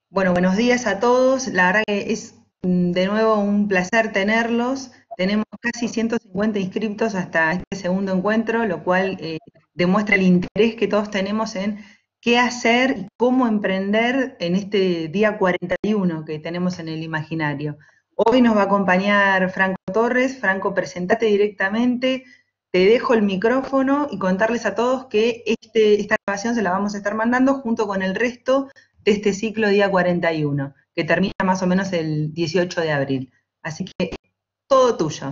Bueno, buenos días a todos. La verdad que es de nuevo un placer tenerlos. Tenemos casi 150 inscriptos hasta este segundo encuentro, lo cual demuestra el interés que todos tenemos en qué hacer y cómo emprender en este día 41 que tenemos en el imaginario. Hoy nos va a acompañar Franco Torres. Franco, presentate directamente. Te dejo el micrófono y contarles a todos que esta grabación se la vamos a estar mandando junto con el resto de este ciclo día 41, que termina más o menos el 18 de abril. Así que todo tuyo.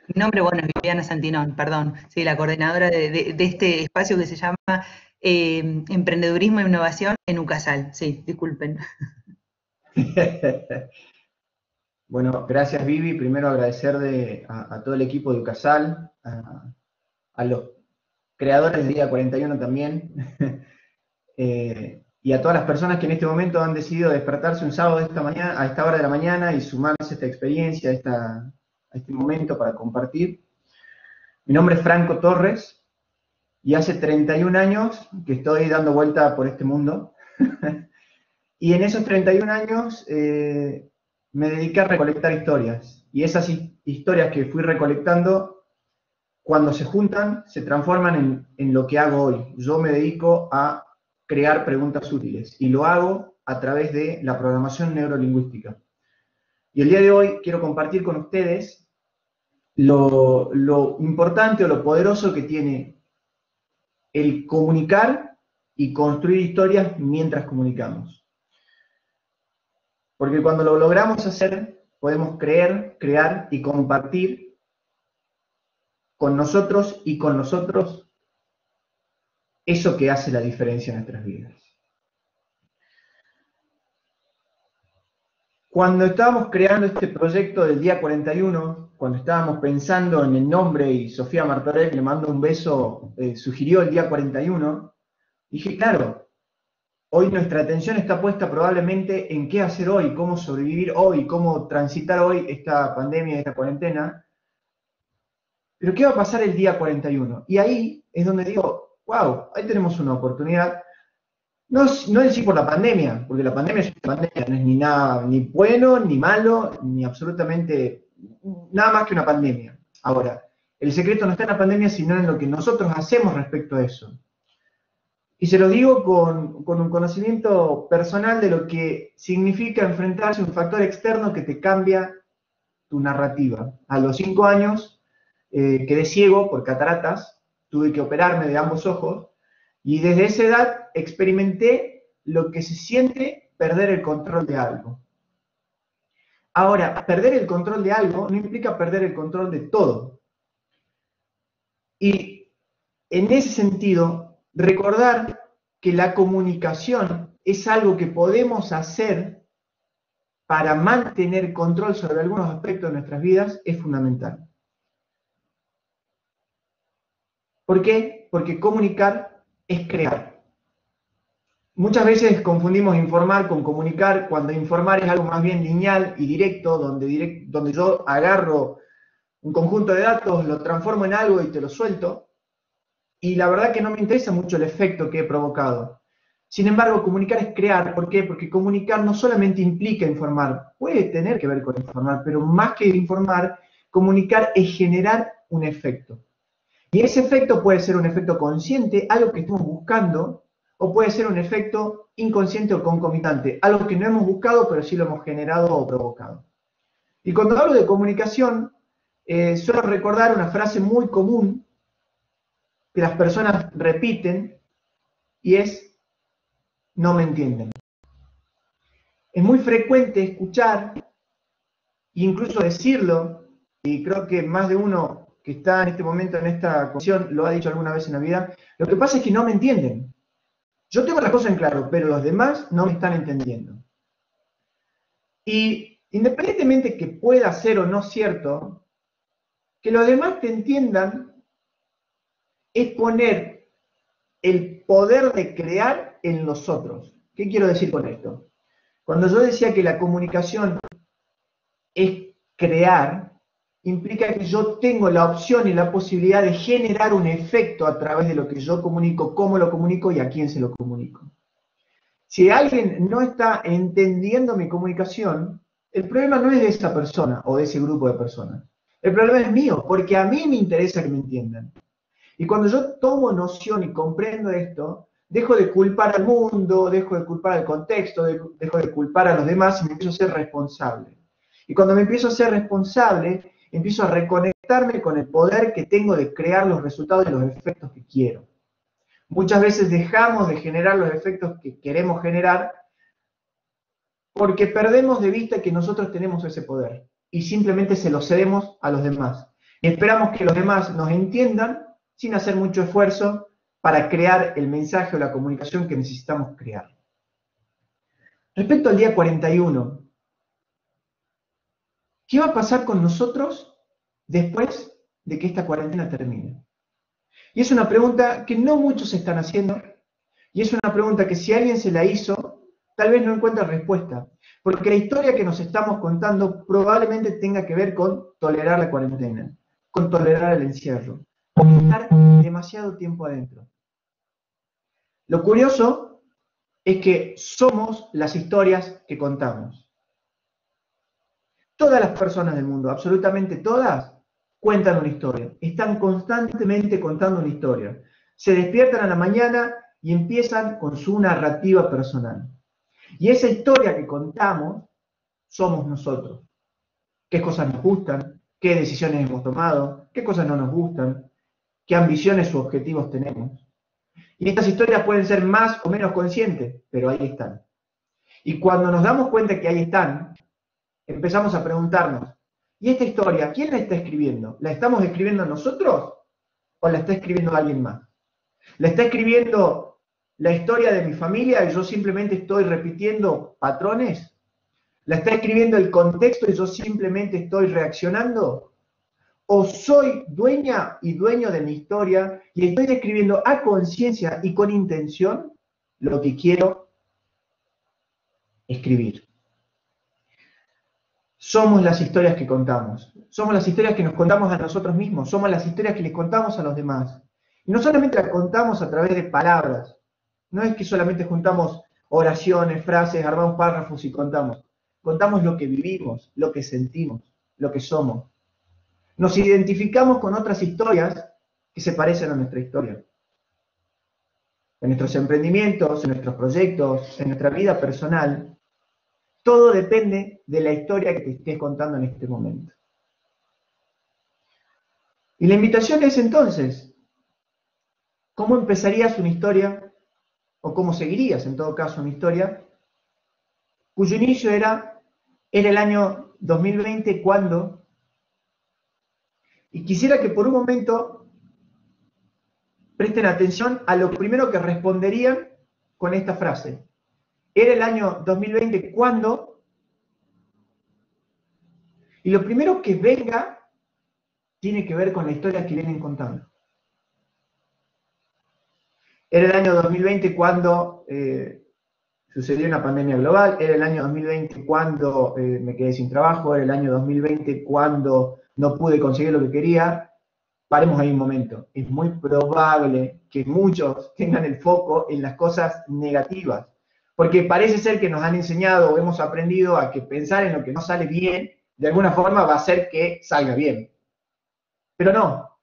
Mi nombre, bueno, es Viviana Santinón, perdón, soy la coordinadora de este espacio que se llama Emprendedurismo e Innovación en UCASAL. Sí, disculpen. Bueno, gracias Vivi. Primero agradecer a todo el equipo de UCASAL, a los creadores del día 41 también, y a todas las personas que en este momento han decidido despertarse un sábado de esta mañana, a esta hora de la mañana y sumarse a esta experiencia, a este momento para compartir. Mi nombre es Franco Torres y hace 31 años que estoy dando vuelta por este mundo. Y en esos 31 años me dediqué a recolectar historias. Y esas historias que fui recolectando, cuando se juntan, se transforman en lo que hago hoy. Yo me dedico a crear preguntas útiles y lo hago a través de la programación neurolingüística. Y el día de hoy quiero compartir con ustedes lo importante o lo poderoso que tiene el comunicar y construir historias mientras comunicamos. Porque cuando lo logramos hacer, podemos crear y compartir con nosotros y con nosotros eso que hace la diferencia en nuestras vidas. Cuando estábamos creando este proyecto del día 41, cuando estábamos pensando en el nombre y Sofía Martorell, le mando un beso, sugirió el día 41, dije, claro, hoy nuestra atención está puesta probablemente en qué hacer hoy, cómo sobrevivir hoy, cómo transitar hoy esta pandemia, esta cuarentena. Pero ¿qué va a pasar el día 41? Y ahí es donde digo, wow, ahí tenemos una oportunidad. No decir por la pandemia, porque la pandemia es una pandemia, no es ni nada, ni bueno, ni malo, ni absolutamente nada más que una pandemia. Ahora, el secreto no está en la pandemia, sino en lo que nosotros hacemos respecto a eso. Y se lo digo con un conocimiento personal de lo que significa enfrentarse a un factor externo que te cambia tu narrativa. A los 5 años quedé ciego por cataratas, tuve que operarme de ambos ojos, y desde esa edad experimenté lo que se siente perder el control de algo. Ahora, perder el control de algo no implica perder el control de todo. Y en ese sentido, recordar que la comunicación es algo que podemos hacer para mantener control sobre algunos aspectos de nuestras vidas es fundamental. ¿Por qué? Porque comunicar es crear. Muchas veces confundimos informar con comunicar, cuando informar es algo más bien lineal y directo, donde yo agarro un conjunto de datos, lo transformo en algo y te lo suelto, y la verdad que no me interesa mucho el efecto que he provocado. Sin embargo, comunicar es crear. ¿Por qué? Porque comunicar no solamente implica informar, puede tener que ver con informar, pero más que informar, comunicar es generar un efecto. Y ese efecto puede ser un efecto consciente, algo que estamos buscando, o puede ser un efecto inconsciente o concomitante, algo que no hemos buscado, pero sí lo hemos generado o provocado. Y cuando hablo de comunicación, suelo recordar una frase muy común que las personas repiten, y es, no me entienden. Es muy frecuente escuchar, e incluso decirlo, y creo que más de uno que está en este momento en esta condición lo ha dicho alguna vez en la vida, lo que pasa es que no me entienden. Yo tengo las cosas en claro, pero los demás no me están entendiendo. Y independientemente que pueda ser o no cierto, que los demás te entiendan es poner el poder de crear en los otros. ¿Qué quiero decir con esto? Cuando yo decía que la comunicación es crear, implica que yo tengo la opción y la posibilidad de generar un efecto a través de lo que yo comunico, cómo lo comunico y a quién se lo comunico. Si alguien no está entendiendo mi comunicación, el problema no es de esa persona o de ese grupo de personas. El problema es mío, porque a mí me interesa que me entiendan. Y cuando yo tomo noción y comprendo esto, dejo de culpar al mundo, dejo de culpar al contexto, dejo de culpar a los demás y me empiezo a ser responsable. Y cuando me empiezo a ser responsable, empiezo a reconectarme con el poder que tengo de crear los resultados y los efectos que quiero. Muchas veces dejamos de generar los efectos que queremos generar porque perdemos de vista que nosotros tenemos ese poder y simplemente se lo cedemos a los demás. Y esperamos que los demás nos entiendan sin hacer mucho esfuerzo para crear el mensaje o la comunicación que necesitamos crear. Respecto al día 41, ¿qué va a pasar con nosotros después de que esta cuarentena termine? Y es una pregunta que no muchos están haciendo, y es una pregunta que si alguien se la hizo, tal vez no encuentra respuesta, porque la historia que nos estamos contando probablemente tenga que ver con tolerar la cuarentena, con tolerar el encierro, con estar demasiado tiempo adentro. Lo curioso es que somos las historias que contamos. Todas las personas del mundo, absolutamente todas, cuentan una historia. Están constantemente contando una historia. Se despiertan a la mañana y empiezan con su narrativa personal. Y esa historia que contamos somos nosotros. ¿Qué cosas nos gustan? ¿Qué decisiones hemos tomado? ¿Qué cosas no nos gustan? ¿Qué ambiciones u objetivos tenemos? Y estas historias pueden ser más o menos conscientes, pero ahí están. Y cuando nos damos cuenta que ahí están, empezamos a preguntarnos, ¿y esta historia quién la está escribiendo? ¿La estamos escribiendo nosotros o la está escribiendo alguien más? ¿La está escribiendo la historia de mi familia y yo simplemente estoy repitiendo patrones? ¿La está escribiendo el contexto y yo simplemente estoy reaccionando? ¿O soy dueña y dueño de mi historia y estoy escribiendo a conciencia y con intención lo que quiero escribir? Somos las historias que contamos. Somos las historias que nos contamos a nosotros mismos. Somos las historias que les contamos a los demás. Y no solamente las contamos a través de palabras. No es que solamente juntamos oraciones, frases, armamos párrafos y contamos. Contamos lo que vivimos, lo que sentimos, lo que somos. Nos identificamos con otras historias que se parecen a nuestra historia. En nuestros emprendimientos, en nuestros proyectos, en nuestra vida personal, todo depende de la historia que te estés contando en este momento. Y la invitación es entonces, ¿cómo empezarías una historia, o cómo seguirías en todo caso una historia, cuyo inicio era el año 2020 cuando, y quisiera que por un momento presten atención a lo primero que responderían con esta frase. Era el año 2020 cuando, y lo primero que venga tiene que ver con la historia que vienen contando. Era el año 2020 cuando sucedió una pandemia global, era el año 2020 cuando me quedé sin trabajo, era el año 2020 cuando no pude conseguir lo que quería. Paremos ahí un momento. Es muy probable que muchos tengan el foco en las cosas negativas, porque parece ser que nos han enseñado o hemos aprendido a que pensar en lo que no sale bien, de alguna forma va a hacer que salga bien. Pero no,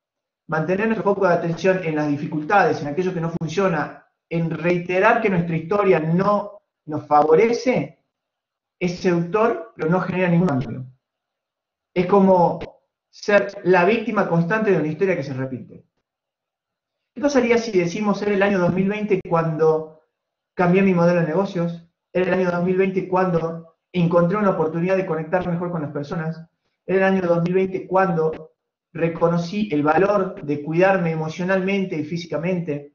mantener nuestro foco de atención en las dificultades, en aquello que no funciona, en reiterar que nuestra historia no nos favorece, es seductor, pero no genera ningún cambio. Es como ser la víctima constante de una historia que se repite. ¿Qué pasaría si decimos era el año 2020 cuando cambié mi modelo de negocios? Era el año 2020 cuando encontré una oportunidad de conectar mejor con las personas. Era el año 2020 cuando reconocí el valor de cuidarme emocionalmente y físicamente.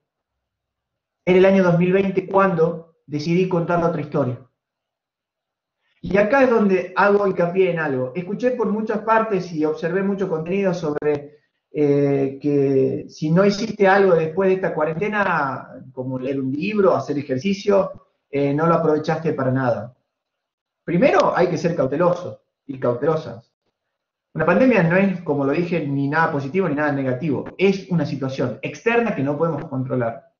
Era el año 2020 cuando decidí contar otra historia. Y acá es donde hago hincapié en algo. Escuché por muchas partes y observé mucho contenido sobre que si no hiciste algo después de esta cuarentena, como leer un libro, hacer ejercicio, no lo aprovechaste para nada. Primero hay que ser cauteloso y cautelosas. Una pandemia no es, como lo dije, ni nada positivo ni nada negativo. Es una situación externa que no podemos controlar.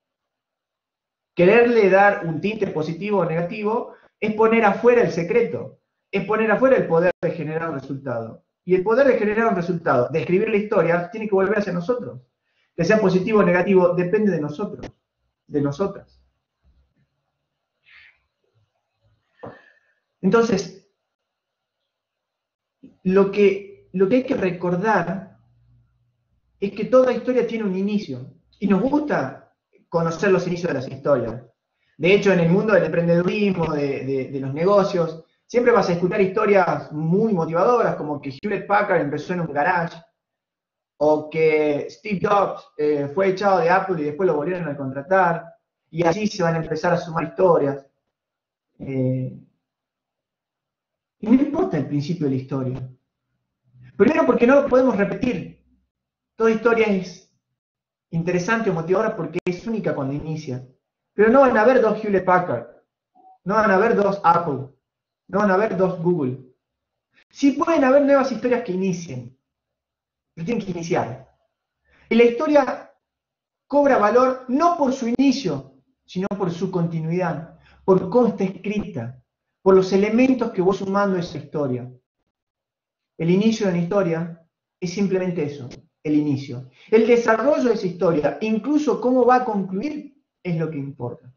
Quererle dar un tinte positivo o negativo es poner afuera el secreto, es poner afuera el poder de generar un resultado. Y el poder de generar un resultado, de escribir la historia, tiene que volver hacia nosotros. Que sea positivo o negativo, depende de nosotros, de nosotras. Entonces, lo que hay que recordar es que toda historia tiene un inicio. Y nos gusta conocer los inicios de las historias. De hecho, en el mundo del emprendedurismo, de los negocios, siempre vas a escuchar historias muy motivadoras, como que Hewlett Packard empezó en un garage, o que Steve Jobs fue echado de Apple y después lo volvieron a contratar, y así se van a empezar a sumar historias. Y no importa el principio de la historia. Primero porque no lo podemos repetir. Toda historia es interesante o motivadora porque es única cuando inicia. Pero no van a haber dos Hewlett Packard, no van a haber dos Apple, no van a haber dos Google. Sí pueden haber nuevas historias que inicien, pero tienen que iniciar. Y la historia cobra valor no por su inicio, sino por su continuidad, por cómo está escrita, por los elementos que vos sumando a esa historia. El inicio de una historia es simplemente eso, el inicio. El desarrollo de esa historia, incluso cómo va a concluir, es lo que importa.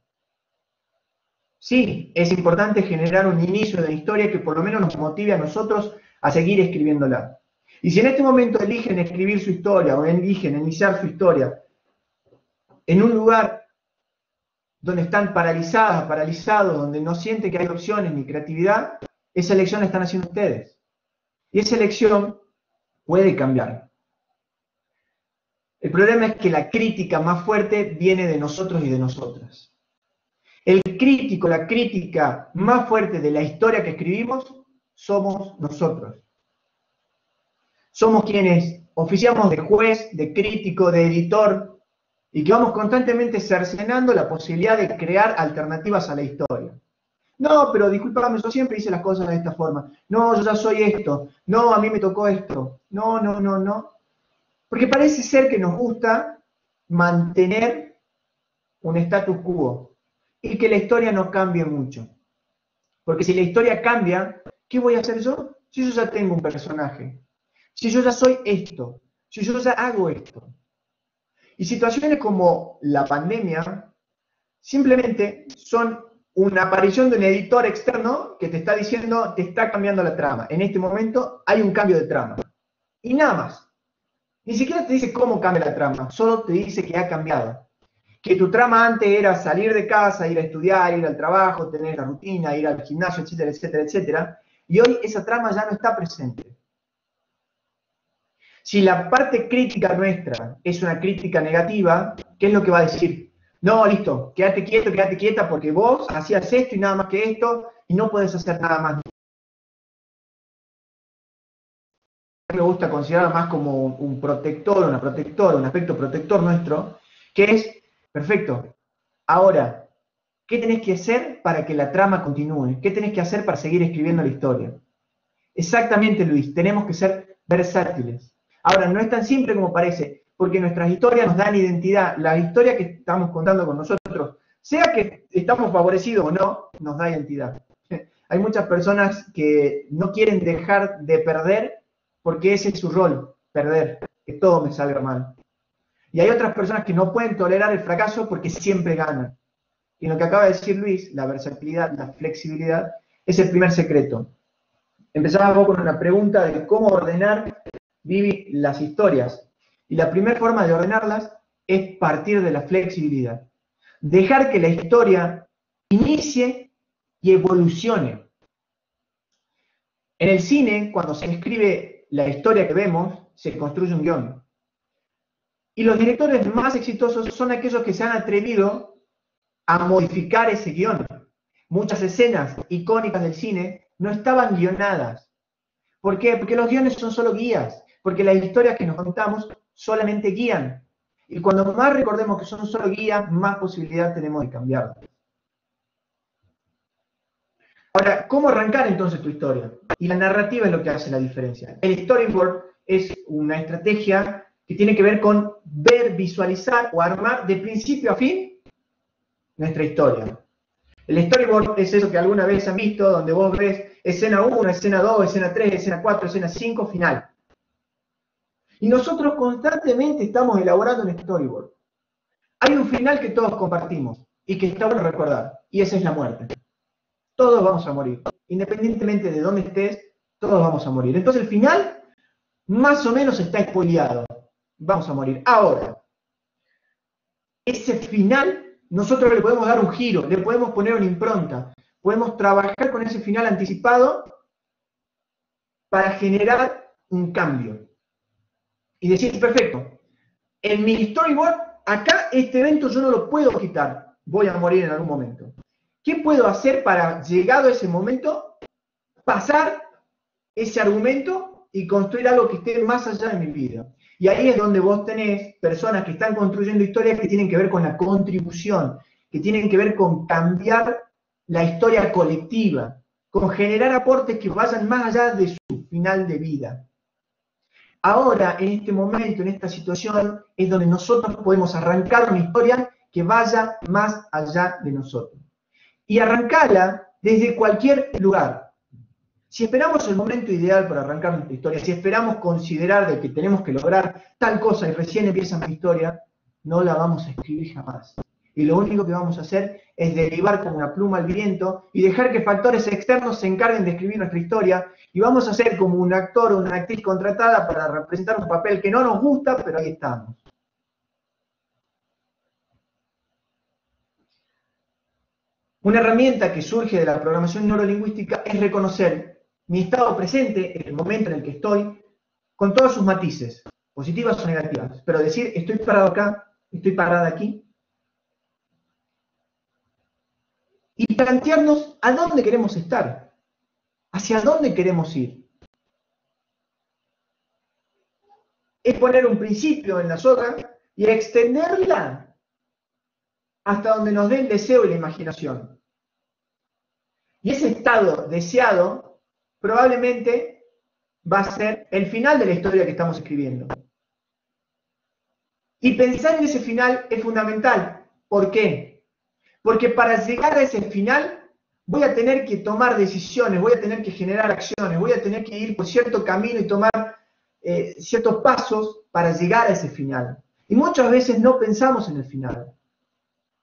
Sí, es importante generar un inicio de la historia que por lo menos nos motive a nosotros a seguir escribiéndola. Y si en este momento eligen escribir su historia o eligen iniciar su historia en un lugar donde están paralizados, donde no sienten que hay opciones ni creatividad, esa elección la están haciendo ustedes. Y esa elección puede cambiar. El problema es que la crítica más fuerte viene de nosotros y de nosotras. El crítico, la crítica más fuerte de la historia que escribimos, somos nosotros. Somos quienes oficiamos de juez, de crítico, de editor, y que vamos constantemente cercenando la posibilidad de crear alternativas a la historia. No, pero discúlpame, yo siempre hice las cosas de esta forma. No, yo ya soy esto. No, a mí me tocó esto. No, no, no, no. Porque parece ser que nos gusta mantener un status quo y que la historia no cambie mucho. Porque si la historia cambia, ¿qué voy a hacer yo? Si yo ya tengo un personaje, si yo ya soy esto, si yo ya hago esto. Y situaciones como la pandemia simplemente son una aparición de un editor externo que te está diciendo, te está cambiando la trama. En este momento hay un cambio de trama. Y nada más. Ni siquiera te dice cómo cambia la trama, solo te dice que ha cambiado. Que tu trama antes era salir de casa, ir a estudiar, ir al trabajo, tener la rutina, ir al gimnasio, etcétera, etcétera, etcétera. Y hoy esa trama ya no está presente. Si la parte crítica nuestra es una crítica negativa, ¿qué es lo que va a decir? No, listo, quédate quieto, quédate quieta porque vos hacías esto y nada más que esto y no podés hacer nada más. Me gusta considerarlo más como un protector, una protectora, un aspecto protector nuestro, que es, perfecto, ahora, ¿qué tenés que hacer para que la trama continúe? ¿Qué tenés que hacer para seguir escribiendo la historia? Exactamente, Luis, tenemos que ser versátiles. Ahora, no es tan simple como parece, porque nuestras historias nos dan identidad. La historia que estamos contando con nosotros, sea que estamos favorecidos o no, nos da identidad. Hay muchas personas que no quieren dejar de perder porque ese es su rol, perder, que todo me salga mal. Y hay otras personas que no pueden tolerar el fracaso porque siempre ganan. Y lo que acaba de decir Luis, la versatilidad, la flexibilidad, es el primer secreto. Empezamos con una pregunta de cómo ordenar, Vivi, las historias. Y la primera forma de ordenarlas es partir de la flexibilidad. Dejar que la historia inicie y evolucione. En el cine, cuando se escribe la historia que vemos, se construye un guión. Y los directores más exitosos son aquellos que se han atrevido a modificar ese guión. Muchas escenas icónicas del cine no estaban guionadas. ¿Por qué? Porque los guiones son solo guías, porque las historias que nos contamos solamente guían. Y cuando más recordemos que son solo guías, más posibilidad tenemos de cambiarlas. Ahora, ¿cómo arrancar entonces tu historia? Y la narrativa es lo que hace la diferencia. El storyboard es una estrategia que tiene que ver con ver, visualizar o armar de principio a fin nuestra historia. El storyboard es eso que alguna vez han visto, donde vos ves escena 1, escena 2, escena 3, escena 4, escena 5, final. Y nosotros constantemente estamos elaborando un storyboard. Hay un final que todos compartimos y que está bueno recordar, y esa es la muerte. Todos vamos a morir. Independientemente de dónde estés, todos vamos a morir. Entonces el final, más o menos está spoileado. Vamos a morir. Ahora, ese final, nosotros le podemos dar un giro, le podemos poner una impronta, podemos trabajar con ese final anticipado para generar un cambio. Y decir, perfecto, en mi storyboard, acá este evento yo no lo puedo quitar, voy a morir en algún momento. ¿Qué puedo hacer para, llegado a ese momento, pasar ese argumento y construir algo que esté más allá de mi vida? Y ahí es donde vos tenés personas que están construyendo historias que tienen que ver con la contribución, que tienen que ver con cambiar la historia colectiva, con generar aportes que vayan más allá de su final de vida. Ahora, en este momento, en esta situación, es donde nosotros podemos arrancar una historia que vaya más allá de nosotros. Y arrancarla desde cualquier lugar. Si esperamos el momento ideal para arrancar nuestra historia, si esperamos considerar de que tenemos que lograr tal cosa y recién empieza nuestra historia, no la vamos a escribir jamás. Y lo único que vamos a hacer es derivar como una pluma al viento y dejar que factores externos se encarguen de escribir nuestra historia, y vamos a ser como un actor o una actriz contratada para representar un papel que no nos gusta, pero ahí estamos. Una herramienta que surge de la programación neurolingüística es reconocer mi estado presente, en el momento en el que estoy, con todos sus matices, positivas o negativas, pero decir, estoy parado acá, estoy parada aquí, y plantearnos a dónde queremos estar, hacia dónde queremos ir. Es poner un principio en la soga y extenderla hasta donde nos dé el deseo y la imaginación. Y ese estado deseado probablemente va a ser el final de la historia que estamos escribiendo. Y pensar en ese final es fundamental. ¿Por qué? Porque para llegar a ese final voy a tener que tomar decisiones, voy a tener que generar acciones, voy a tener que ir por cierto camino y tomar ciertos pasos para llegar a ese final. Y muchas veces no pensamos en el final.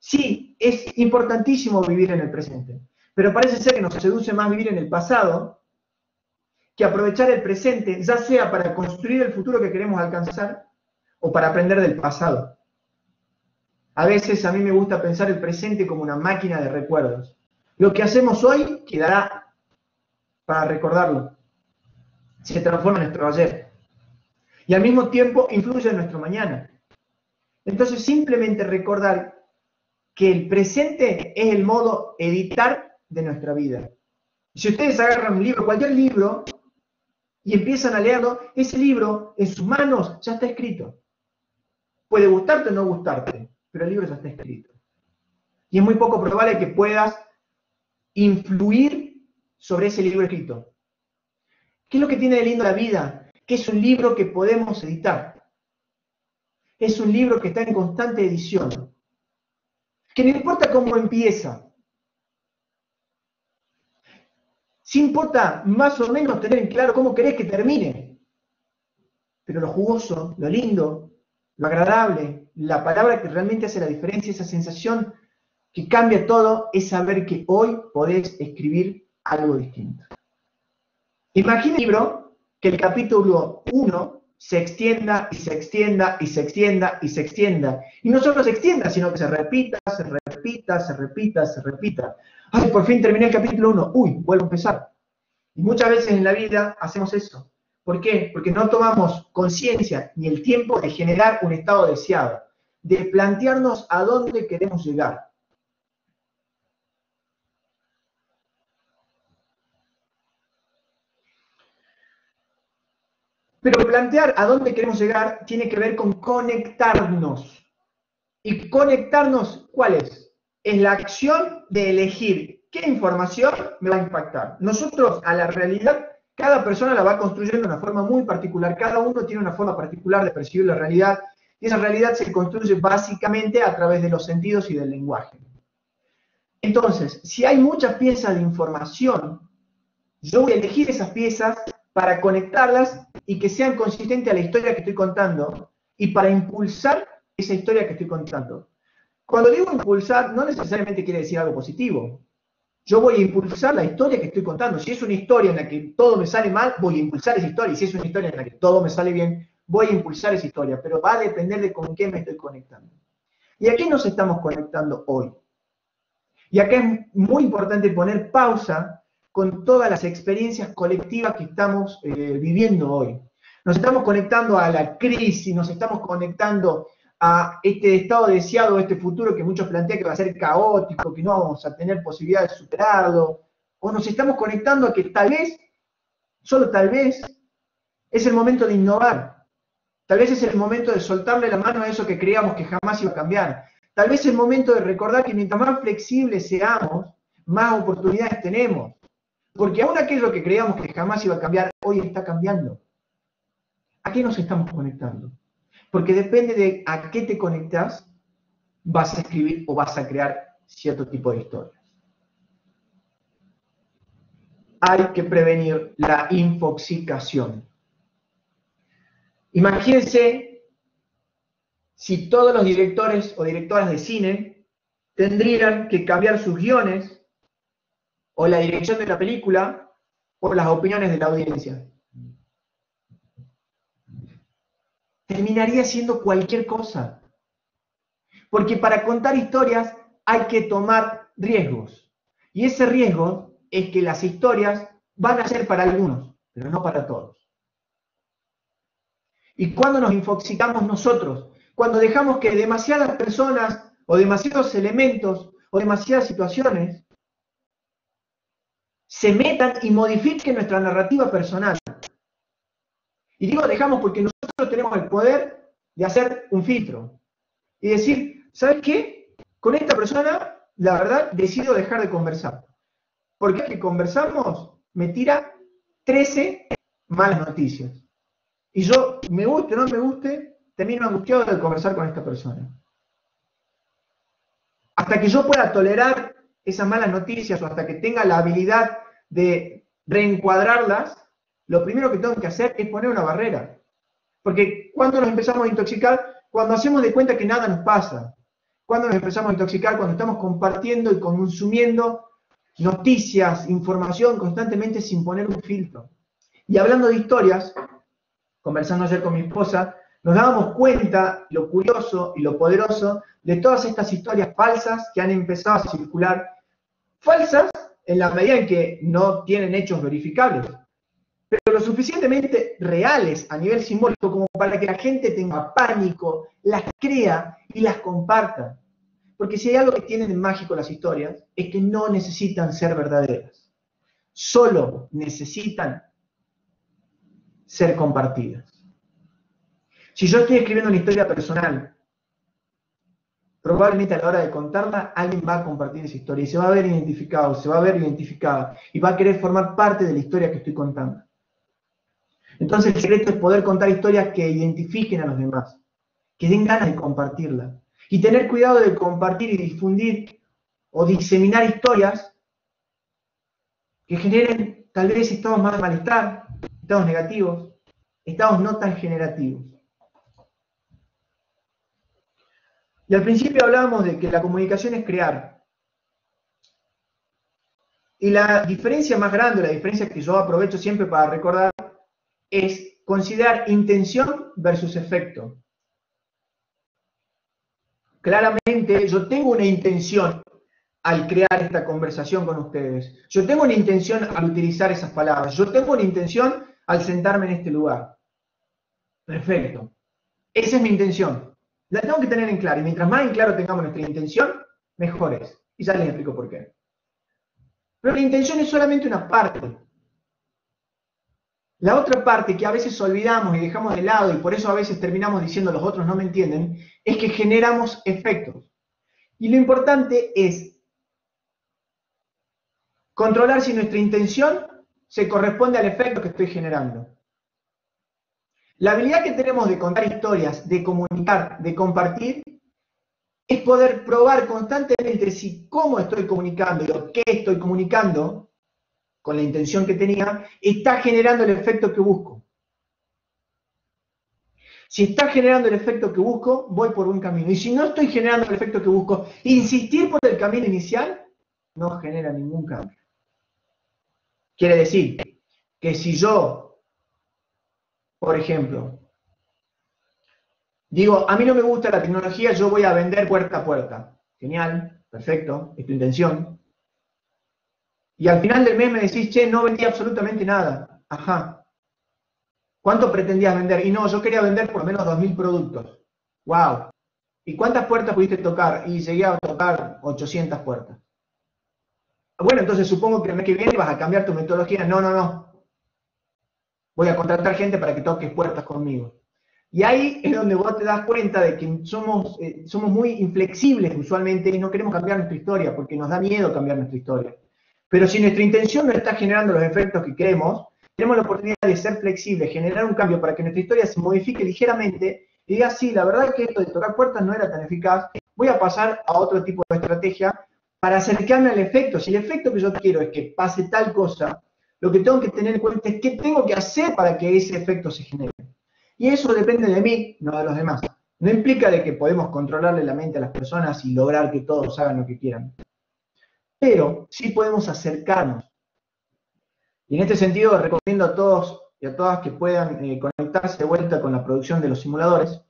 Sí, es importantísimo vivir en el presente, pero parece ser que nos seduce más vivir en el pasado que aprovechar el presente, ya sea para construir el futuro que queremos alcanzar o para aprender del pasado. A veces a mí me gusta pensar el presente como una máquina de recuerdos. Lo que hacemos hoy quedará para recordarlo. Se transforma en nuestro ayer. Y al mismo tiempo influye en nuestro mañana. Entonces simplemente recordar que el presente es el modo editar de nuestra vida. Si ustedes agarran un libro, cualquier libro, y empiezan a leerlo, ese libro en sus manos ya está escrito. Puede gustarte o no gustarte, pero el libro ya está escrito. Y es muy poco probable que puedas influir sobre ese libro escrito. ¿Qué es lo que tiene de lindo la vida? Que es un libro que podemos editar. Es un libro que está en constante edición. Que no importa cómo empieza. Sí importa más o menos tener en claro cómo querés que termine. Pero lo jugoso, lo lindo, lo agradable, la palabra que realmente hace la diferencia, esa sensación que cambia todo, es saber que hoy podés escribir algo distinto. Imagina un libro que el capítulo 1 se extienda y se extienda y se extienda y se extienda. Y no solo se extienda, sino que se repita, se repita, se repita, se repita. Ay, por fin terminé el capítulo 1. Uy, vuelvo a empezar. Y muchas veces en la vida hacemos eso. ¿Por qué? Porque no tomamos conciencia ni el tiempo de generar un estado deseado, de plantearnos a dónde queremos llegar. Pero plantear a dónde queremos llegar tiene que ver con conectarnos. ¿Y conectarnos cuál es? Es la acción de elegir qué información me va a impactar. Nosotros a la realidad, cada persona la va construyendo de una forma muy particular. Cada uno tiene una forma particular de percibir la realidad. Y esa realidad se construye básicamente a través de los sentidos y del lenguaje. Entonces, si hay muchas piezas de información, yo voy a elegir esas piezas para conectarlas y que sean consistentes a la historia que estoy contando y para impulsar esa historia que estoy contando. Cuando digo impulsar, no necesariamente quiere decir algo positivo. Yo voy a impulsar la historia que estoy contando. Si es una historia en la que todo me sale mal, voy a impulsar esa historia. Y si es una historia en la que todo me sale bien, voy a impulsar esa historia. Pero va a depender de con qué me estoy conectando. ¿Y a qué nos estamos conectando hoy? Y acá es muy importante poner pausa con todas las experiencias colectivas que estamos viviendo hoy. Nos estamos conectando a la crisis, nos estamos conectando a este estado deseado, este futuro que muchos plantean que va a ser caótico, que no vamos a tener posibilidad de superarlo, o nos estamos conectando a que tal vez, solo tal vez, es el momento de innovar. Tal vez es el momento de soltarle la mano a eso que creíamos que jamás iba a cambiar. Tal vez es el momento de recordar que mientras más flexibles seamos, más oportunidades tenemos. Porque aún aquello que creíamos que jamás iba a cambiar, hoy está cambiando. ¿A qué nos estamos conectando? Porque depende de a qué te conectas, vas a escribir o vas a crear cierto tipo de historias. Hay que prevenir la infoxicación. Imagínense si todos los directores o directoras de cine tendrían que cambiar sus guiones, o la dirección de la película, por las opiniones de la audiencia. Terminaría siendo cualquier cosa. Porque para contar historias hay que tomar riesgos. Y ese riesgo es que las historias van a ser para algunos, pero no para todos. Y cuando nos infoxicamos nosotros, cuando dejamos que demasiadas personas o demasiados elementos o demasiadas situaciones se metan y modifiquen nuestra narrativa personal. Y digo dejamos porque nosotros tenemos el poder de hacer un filtro y decir, ¿sabes qué? Con esta persona, la verdad, decido dejar de conversar. Porque que conversamos me tira 13 malas noticias. Y yo, me guste o no me guste, termino angustiado de conversar con esta persona. Hasta que yo pueda tolerar esas malas noticias o hasta que tenga la habilidad de reencuadrarlas, lo primero que tengo que hacer es poner una barrera. Porque cuando nos empezamos a intoxicar, cuando hacemos de cuenta que nada nos pasa. Cuando nos empezamos a intoxicar, cuando estamos compartiendo y consumiendo noticias, información constantemente sin poner un filtro. Y hablando de historias, conversando ayer con mi esposa, nos dábamos cuenta lo curioso y lo poderoso de todas estas historias falsas que han empezado a circular. Falsas en la medida en que no tienen hechos verificables, pero lo suficientemente reales a nivel simbólico como para que la gente tenga pánico, las crea y las comparta. Porque si hay algo que tienen de mágico las historias, es que no necesitan ser verdaderas. Solo necesitan ser compartidas. Si yo estoy escribiendo una historia personal, probablemente a la hora de contarla, alguien va a compartir esa historia y se va a ver identificado, se va a ver identificada y va a querer formar parte de la historia que estoy contando. Entonces el secreto es poder contar historias que identifiquen a los demás, que den ganas de compartirla. Y tener cuidado de compartir y difundir o diseminar historias que generen tal vez estados más de malestar, estados negativos, estados no tan generativos. Y al principio hablábamos de que la comunicación es crear. Y la diferencia más grande, la diferencia que yo aprovecho siempre para recordar, es considerar intención versus efecto. Claramente yo tengo una intención al crear esta conversación con ustedes. Yo tengo una intención al utilizar esas palabras. Yo tengo una intención al sentarme en este lugar. Perfecto. Esa es mi intención. La tengo que tener en claro. Y mientras más en claro tengamos nuestra intención, mejor es. Y ya les explico por qué. Pero la intención es solamente una parte. La otra parte que a veces olvidamos y dejamos de lado, y por eso a veces terminamos diciendo los otros no me entienden, es que generamos efectos. Y lo importante es controlar si nuestra intención se corresponde al efecto que estoy generando. La habilidad que tenemos de contar historias, de comunicar, de compartir, es poder probar constantemente si cómo estoy comunicando y o qué estoy comunicando, con la intención que tenía, está generando el efecto que busco. Si está generando el efecto que busco, voy por buen camino. Y si no estoy generando el efecto que busco, insistir por el camino inicial no genera ningún cambio. Quiere decir que si yo, por ejemplo, digo, a mí no me gusta la tecnología, yo voy a vender puerta a puerta. Genial, perfecto, es tu intención. Y al final del mes me decís, che, no vendí absolutamente nada. Ajá. ¿Cuánto pretendías vender? Y no, yo quería vender por lo menos 2.000 productos. ¡Wow! ¿Y cuántas puertas pudiste tocar? Y llegué a tocar 800 puertas. Bueno, entonces supongo que el mes que viene vas a cambiar tu metodología. No, no, no. Voy a contratar gente para que toques puertas conmigo. Y ahí es donde vos te das cuenta de que somos muy inflexibles usualmente y no queremos cambiar nuestra historia porque nos da miedo cambiar nuestra historia. Pero si nuestra intención no está generando los efectos que queremos, tenemos la oportunidad de ser flexibles, generar un cambio para que nuestra historia se modifique ligeramente y diga, sí, la verdad es que esto de tocar puertas no era tan eficaz, voy a pasar a otro tipo de estrategia para acercarme al efecto. Si el efecto que yo quiero es que pase tal cosa, lo que tengo que tener en cuenta es qué tengo que hacer para que ese efecto se genere. Y eso depende de mí, no de los demás. No implica de que podemos controlarle la mente a las personas y lograr que todos hagan lo que quieran. Pero sí podemos acercarnos. Y en este sentido recomiendo a todos y a todas que puedan conectarse de vuelta con la producción de los simuladores,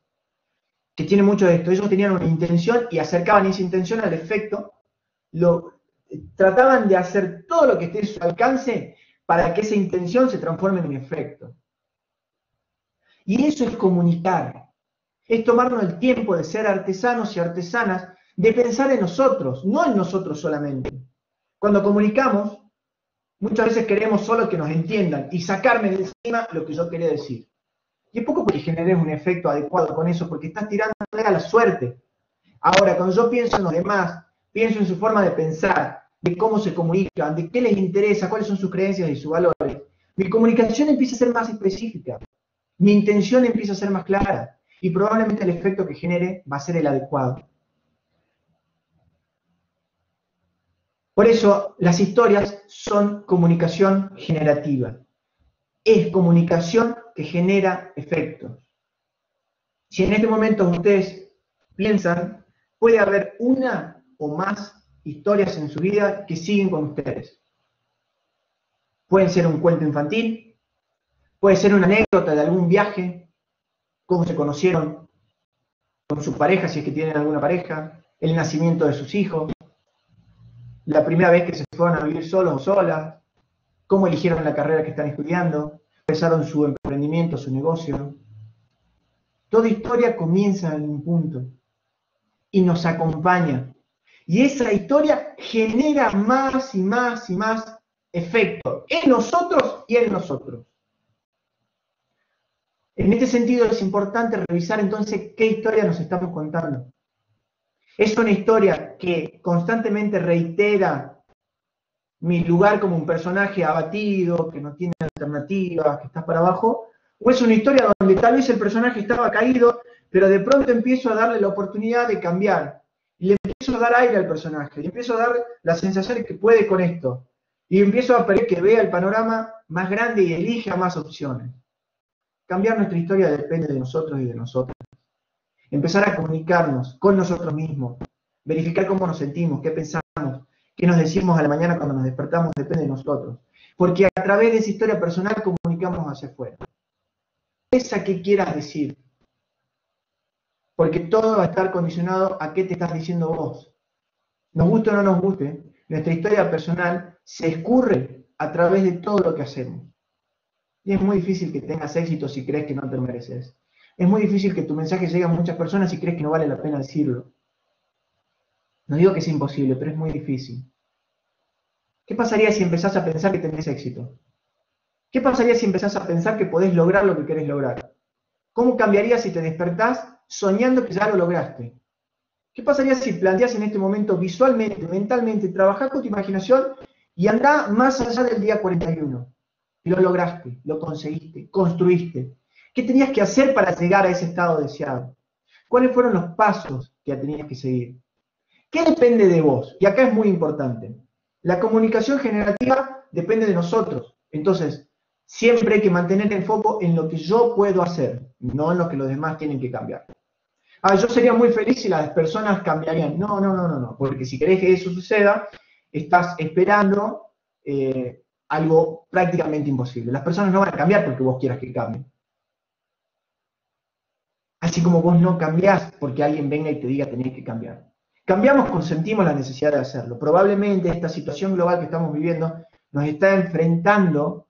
que tiene mucho de esto. Ellos tenían una intención y acercaban esa intención al efecto, trataban de hacer todo lo que esté a su alcance para que esa intención se transforme en efecto. Y eso es comunicar. Es tomarnos el tiempo de ser artesanos y artesanas, de pensar en nosotros, no en nosotros solamente. Cuando comunicamos, muchas veces queremos solo que nos entiendan y sacarme de encima lo que yo quería decir. Y es poco porque generes un efecto adecuado con eso, porque estás tirando a la suerte. Ahora, cuando yo pienso en los demás, pienso en su forma de pensar, de cómo se comunican, de qué les interesa, cuáles son sus creencias y sus valores, mi comunicación empieza a ser más específica. Mi intención empieza a ser más clara y probablemente el efecto que genere va a ser el adecuado. Por eso, las historias son comunicación generativa. Es comunicación que genera efectos. Si en este momento ustedes piensan, puede haber una o más historias en su vida que siguen con ustedes. Pueden ser un cuento infantil, puede ser una anécdota de algún viaje, cómo se conocieron con su pareja, si es que tienen alguna pareja, el nacimiento de sus hijos, la primera vez que se fueron a vivir solos o solas, cómo eligieron la carrera que están estudiando, empezaron su emprendimiento, su negocio. Toda historia comienza en un punto y nos acompaña. Y esa historia genera más y más y más efecto en nosotros y en nosotros. En este sentido es importante revisar entonces qué historia nos estamos contando. ¿Es una historia que constantemente reitera mi lugar como un personaje abatido, que no tiene alternativas, que está para abajo? ¿O es una historia donde tal vez el personaje estaba caído, pero de pronto empiezo a darle la oportunidad de cambiar? Y le empiezo a dar aire al personaje, y empiezo a dar la sensación de que puede con esto. Y empiezo a pedir que vea el panorama más grande y elija más opciones. Cambiar nuestra historia depende de nosotros y de nosotras. Empezar a comunicarnos con nosotros mismos, verificar cómo nos sentimos, qué pensamos, qué nos decimos a la mañana cuando nos despertamos, depende de nosotros. Porque a través de esa historia personal comunicamos hacia afuera. Esa que quieras decir. Porque todo va a estar condicionado a qué te estás diciendo vos. Nos guste o no nos guste, nuestra historia personal se escurre a través de todo lo que hacemos. Y es muy difícil que tengas éxito si crees que no te lo mereces. Es muy difícil que tu mensaje llegue a muchas personas si crees que no vale la pena decirlo. No digo que es imposible, pero es muy difícil. ¿Qué pasaría si empezás a pensar que tenés éxito? ¿Qué pasaría si empezás a pensar que podés lograr lo que querés lograr? ¿Cómo cambiaría si te despertás soñando que ya lo lograste? ¿Qué pasaría si planteás en este momento visualmente, mentalmente, trabajás con tu imaginación y andá más allá del día 41? Y lo lograste, lo conseguiste, construiste. ¿Qué tenías que hacer para llegar a ese estado deseado? ¿Cuáles fueron los pasos que tenías que seguir? ¿Qué depende de vos? Y acá es muy importante. La comunicación generativa depende de nosotros. Entonces, siempre hay que mantener el foco en lo que yo puedo hacer, no en lo que los demás tienen que cambiar. Yo sería muy feliz si las personas cambiarían. No, porque si querés que eso suceda, estás esperando algo prácticamente imposible. Las personas no van a cambiar porque vos quieras que cambien. Así como vos no cambiás porque alguien venga y te diga tenés que cambiar. Cambiamos cuando sentimos la necesidad de hacerlo. Probablemente esta situación global que estamos viviendo nos está enfrentando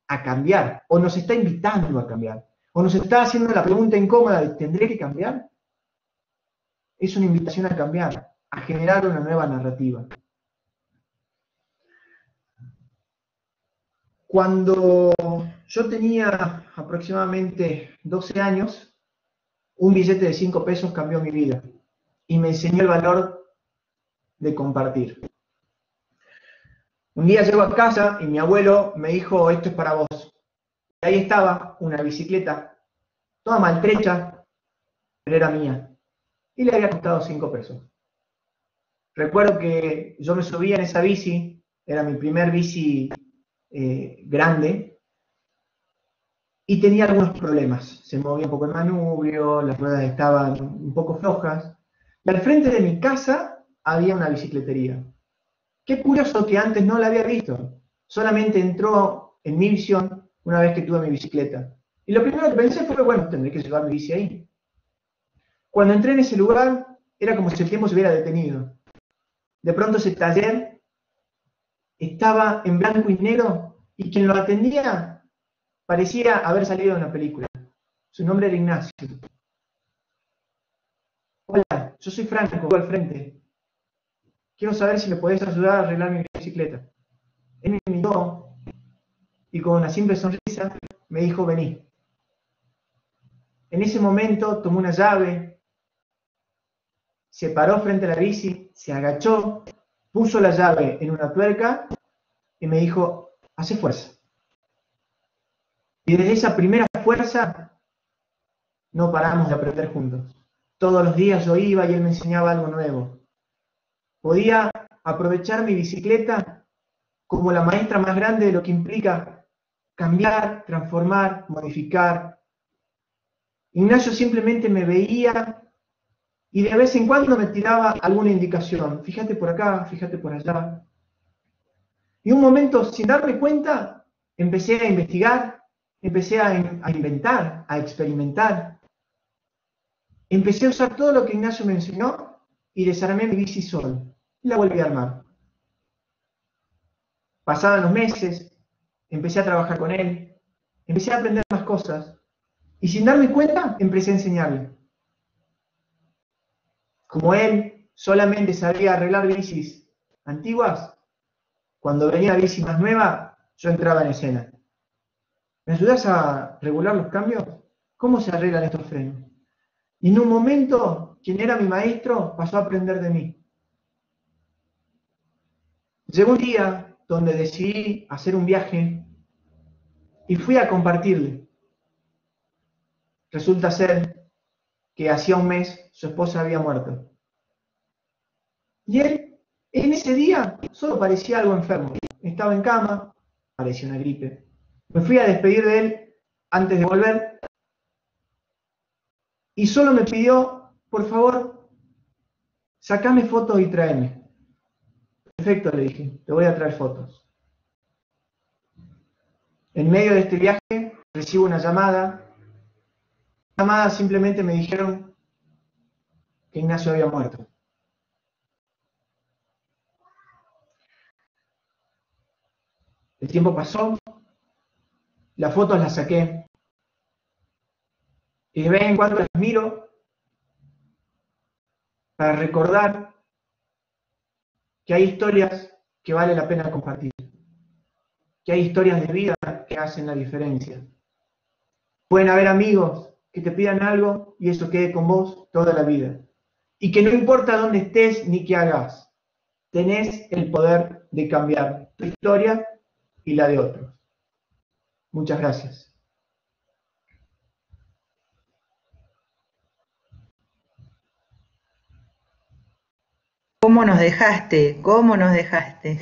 a cambiar, o nos está invitando a cambiar, o nos está haciendo la pregunta incómoda de ¿tendré que cambiar? Es una invitación a cambiar, a generar una nueva narrativa. Cuando yo tenía aproximadamente 12 años, un billete de 5 pesos cambió mi vida y me enseñó el valor de compartir. Un día llego a casa y mi abuelo me dijo, esto es para vos. Y ahí estaba una bicicleta, toda maltrecha, pero era mía. Y le había costado 5 pesos. Recuerdo que yo me subía en esa bici, era mi primer bici grande, y tenía algunos problemas. Se movía un poco el manubrio, las ruedas estaban un poco flojas. Y al frente de mi casa había una bicicletería. Qué curioso que antes no la había visto. Solamente entró en mi visión una vez que tuve mi bicicleta. Y lo primero que pensé fue, bueno, tendré que llevar mi bici ahí. Cuando entré en ese lugar, era como si el tiempo se hubiera detenido. De pronto ese taller estaba en blanco y negro y quien lo atendía parecía haber salido de una película. Su nombre era Ignacio. Hola, yo soy Franco, al frente. Quiero saber si me podés ayudar a arreglar mi bicicleta. Él me miró y con una simple sonrisa me dijo, vení. En ese momento tomó una llave, se paró frente a la bici, se agachó, puso la llave en una tuerca y me dijo, hace fuerza. Y desde esa primera fuerza no paramos de aprender juntos. Todos los días yo iba y él me enseñaba algo nuevo. Podía aprovechar mi bicicleta como la maestra más grande de lo que implica cambiar, transformar, modificar. Ignacio simplemente me veía y de vez en cuando me tiraba alguna indicación. Fíjate por acá, fíjate por allá. Y un momento, sin darme cuenta, empecé a investigar, empecé a inventar, a experimentar. Empecé a usar todo lo que Ignacio me enseñó y desarmé mi bici solo. Y la volví a armar. Pasaban los meses, empecé a trabajar con él, empecé a aprender más cosas. Y sin darme cuenta, empecé a enseñarle. Como él solamente sabía arreglar bicis antiguas, cuando venía la bici más nueva, yo entraba en escena. ¿Me ayudas a regular los cambios? ¿Cómo se arreglan estos frenos? Y en un momento, quien era mi maestro pasó a aprender de mí. Llegó un día donde decidí hacer un viaje y fui a compartirle. Resulta ser que hacía un mes su esposa había muerto. Y él, en ese día, solo parecía algo enfermo. Estaba en cama, parecía una gripe. Me fui a despedir de él antes de volver y solo me pidió, por favor, sacame fotos y tráeme. Perfecto, le dije, te voy a traer fotos. En medio de este viaje recibo una llamada. La llamada simplemente me dijeron que Ignacio había muerto. El tiempo pasó, las fotos las saqué y de vez en cuando las miro para recordar que hay historias que vale la pena compartir, que hay historias de vida que hacen la diferencia. Pueden haber amigos que te pidan algo y eso quede con vos toda la vida. Y que no importa dónde estés ni qué hagas, tenés el poder de cambiar tu historia y la de otros. Muchas gracias. ¿Cómo nos dejaste? ¿Cómo nos dejaste?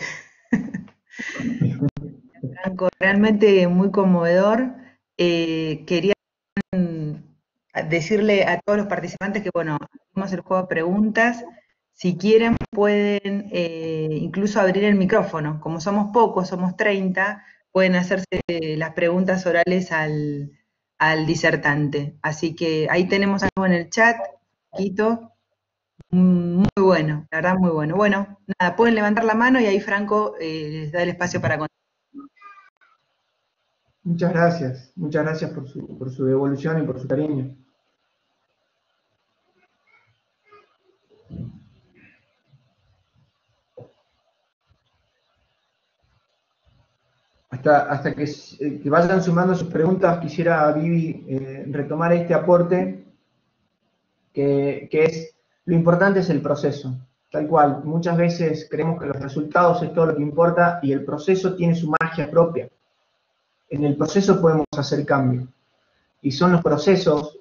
Franco, realmente muy conmovedor. Quería decirle a todos los participantes que, bueno, hacemos el juego de preguntas. Si quieren, pueden incluso abrir el micrófono. Como somos pocos, somos 30, pueden hacerse las preguntas orales al disertante. Así que ahí tenemos algo en el chat, Quito. Muy bueno, la verdad muy bueno. Bueno, nada, pueden levantar la mano y ahí Franco les da el espacio para contar. Muchas gracias por su devolución y por su cariño. Hasta que vayan sumando sus preguntas, quisiera, Vivi, retomar este aporte, que es, lo importante es el proceso, tal cual. Muchas veces creemos que los resultados es todo lo que importa y el proceso tiene su magia propia. En el proceso podemos hacer cambio y son los procesos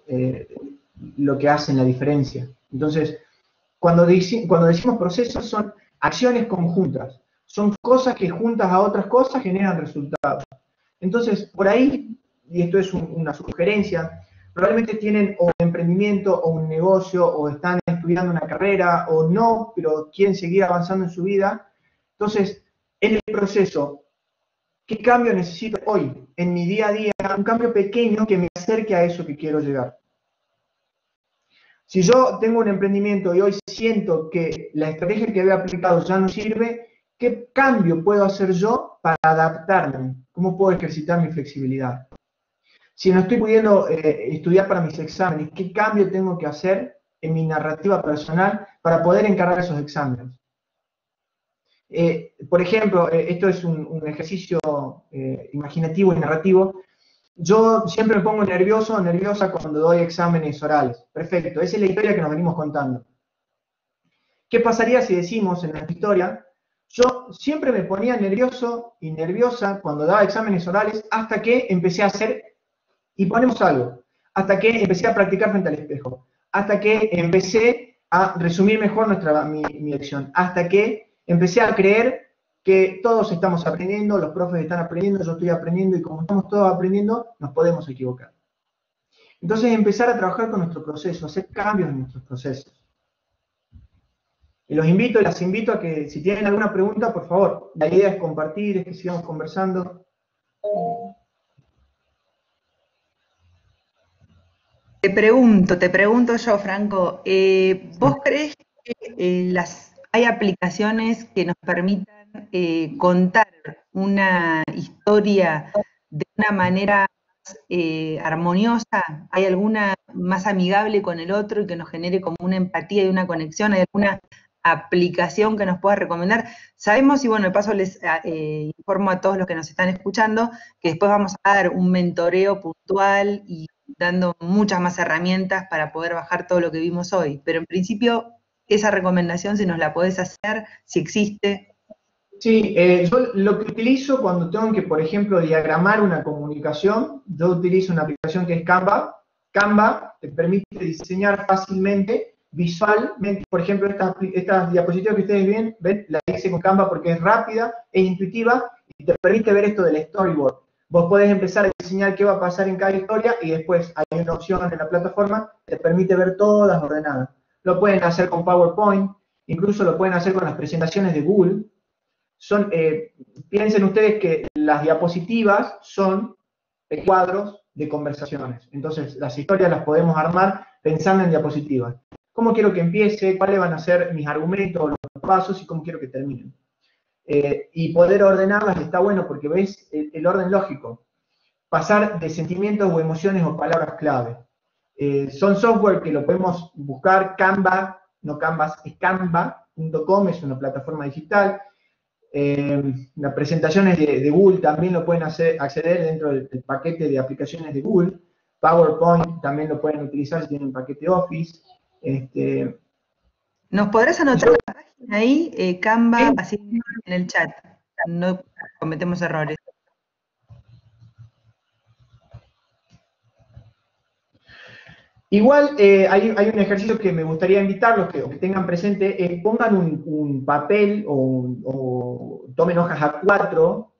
lo que hacen la diferencia. Entonces, cuando decimos procesos son acciones conjuntas, son cosas que juntas a otras cosas generan resultados. Entonces, por ahí, y esto es una sugerencia, probablemente tienen o un emprendimiento o un negocio o están estudiando una carrera o no, pero quieren seguir avanzando en su vida. Entonces, en el proceso, ¿qué cambio necesito hoy en mi día a día? Un cambio pequeño que me acerque a eso que quiero llegar. Si yo tengo un emprendimiento y hoy siento que la estrategia que había aplicado ya no sirve, ¿qué cambio puedo hacer yo para adaptarme? ¿Cómo puedo ejercitar mi flexibilidad? Si no estoy pudiendo estudiar para mis exámenes, ¿qué cambio tengo que hacer en mi narrativa personal para poder encarar esos exámenes? Por ejemplo, esto es un ejercicio imaginativo y narrativo. Yo siempre me pongo nervioso o nerviosa cuando doy exámenes orales. Perfecto, esa es la historia que nos venimos contando. ¿Qué pasaría si decimos en nuestra historia, yo siempre me ponía nervioso y nerviosa cuando daba exámenes orales hasta que empecé a hacer, y ponemos algo, hasta que empecé a practicar frente al espejo, hasta que empecé a resumir mejor mi lección, hasta que empecé a creer que todos estamos aprendiendo, los profes están aprendiendo, yo estoy aprendiendo, y como estamos todos aprendiendo, nos podemos equivocar. Entonces, empezar a trabajar con nuestro proceso, hacer cambios en nuestros procesos. Y los invito y las invito a que, si tienen alguna pregunta, por favor, la idea es compartir, es que sigamos conversando. Te pregunto yo, Franco, ¿vos crees que hay aplicaciones que nos permitan contar una historia de una manera más armoniosa? ¿Hay alguna más amigable con el otro y que nos genere como una empatía y una conexión? ¿Hay alguna aplicación que nos pueda recomendar? Sabemos, y bueno, de paso les informo a todos los que nos están escuchando, que después vamos a dar un mentoreo puntual y dando muchas más herramientas para poder bajar todo lo que vimos hoy. Pero en principio, esa recomendación, si nos la podés hacer, si existe. Sí, yo lo que utilizo cuando tengo que, por ejemplo, diagramar una comunicación, yo utilizo una aplicación que es Canva. Canva te permite diseñar fácilmente, visualmente, por ejemplo, estas diapositivas que ustedes ven, la hice con Canva porque es rápida, es intuitiva y te permite ver esto del storyboard. Vos podés empezar a diseñar qué va a pasar en cada historia y después hay una opción en la plataforma que te permite ver todas ordenadas. Lo pueden hacer con PowerPoint, incluso lo pueden hacer con las presentaciones de Google. Piensen ustedes que las diapositivas son cuadros de conversaciones. Entonces, las historias las podemos armar pensando en diapositivas. ¿Cómo quiero que empiece? ¿Cuáles van a ser mis argumentos, los pasos y cómo quiero que terminen? Y poder ordenarlas está bueno porque ves el orden lógico. Pasar de sentimientos o emociones o palabras clave. Son software que lo podemos buscar. Canva, no Canvas, es canva.com, es una plataforma digital. Las presentaciones de Google también lo pueden acceder dentro del paquete de aplicaciones de Google. PowerPoint también lo pueden utilizar si tienen paquete Office. ¿Nos podrás anotar la página ahí, Canva, así en el chat? No cometemos errores. Igual hay un ejercicio que me gustaría invitarlos o que tengan presente, es pongan un papel o tomen hojas A4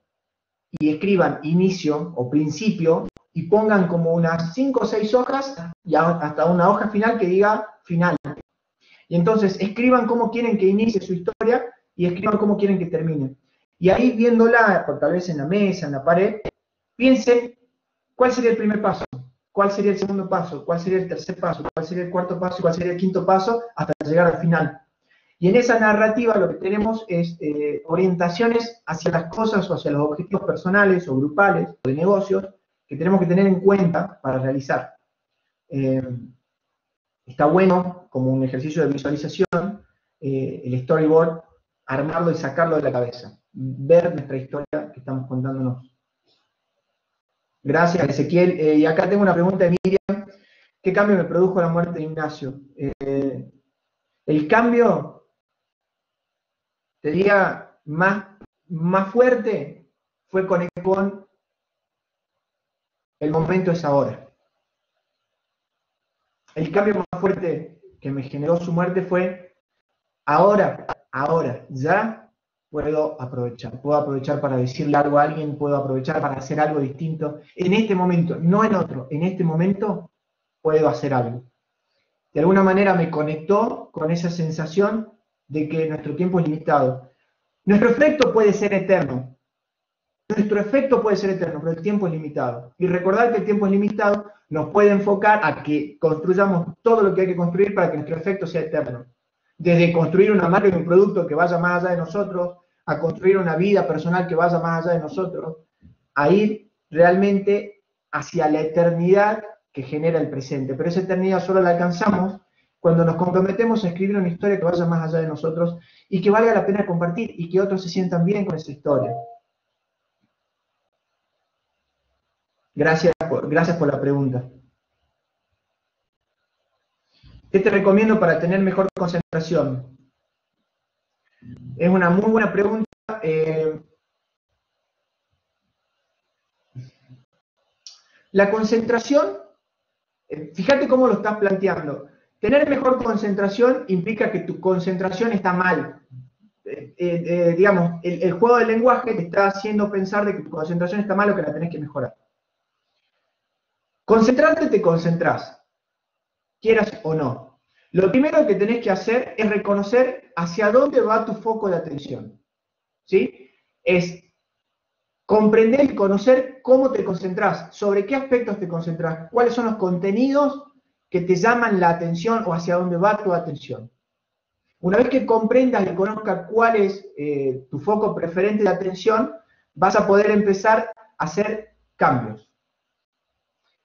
y escriban inicio o principio y pongan como unas 5 o 6 hojas y hasta una hoja final que diga final. Y entonces escriban cómo quieren que inicie su historia y escriban cómo quieren que termine. Y ahí viéndola, tal vez en la mesa, en la pared, piensen cuál sería el primer paso, cuál sería el segundo paso, cuál sería el tercer paso, cuál sería el cuarto paso y cuál sería el quinto paso hasta llegar al final. Y en esa narrativa lo que tenemos es orientaciones hacia las cosas o hacia los objetivos personales o grupales o de negocios que tenemos que tener en cuenta para realizar. Está bueno como un ejercicio de visualización, el storyboard, armarlo y sacarlo de la cabeza, ver nuestra historia que estamos contándonos. Gracias, Ezequiel. Y acá tengo una pregunta de Miriam. ¿Qué cambio me produjo la muerte de Ignacio? El cambio, te diría, más fuerte fue con el momento es ahora. El cambio más fuerte que me generó su muerte fue ahora, ya puedo aprovechar para decirle algo a alguien, puedo aprovechar para hacer algo distinto. En este momento, no en otro, en este momento puedo hacer algo. De alguna manera me conectó con esa sensación de que nuestro tiempo es limitado. Nuestro efecto puede ser eterno, pero el tiempo es limitado. Y recordar que el tiempo es limitado nos puede enfocar a que construyamos todo lo que hay que construir para que nuestro efecto sea eterno. Desde construir una marca y un producto que vaya más allá de nosotros, a construir una vida personal que vaya más allá de nosotros, a ir realmente hacia la eternidad que genera el presente. Pero esa eternidad solo la alcanzamos cuando nos comprometemos a escribir una historia que vaya más allá de nosotros y que valga la pena compartir y que otros se sientan bien con esa historia. Gracias por la pregunta. ¿Qué te recomiendo para tener mejor concentración? Es una muy buena pregunta. La concentración, fíjate cómo lo estás planteando. Tener mejor concentración implica que tu concentración está mal. Digamos, el juego del lenguaje te está haciendo pensar de que tu concentración está mal o que la tenés que mejorar. Concentrarte te concentrás, quieras o no. Lo primero que tenés que hacer es reconocer hacia dónde va tu foco de atención. ¿Sí? Es comprender y conocer cómo te concentrás, sobre qué aspectos te concentrás, cuáles son los contenidos que te llaman la atención o hacia dónde va tu atención. Una vez que comprendas y conozcas cuál es tu foco preferente de atención, vas a poder empezar a hacer cambios.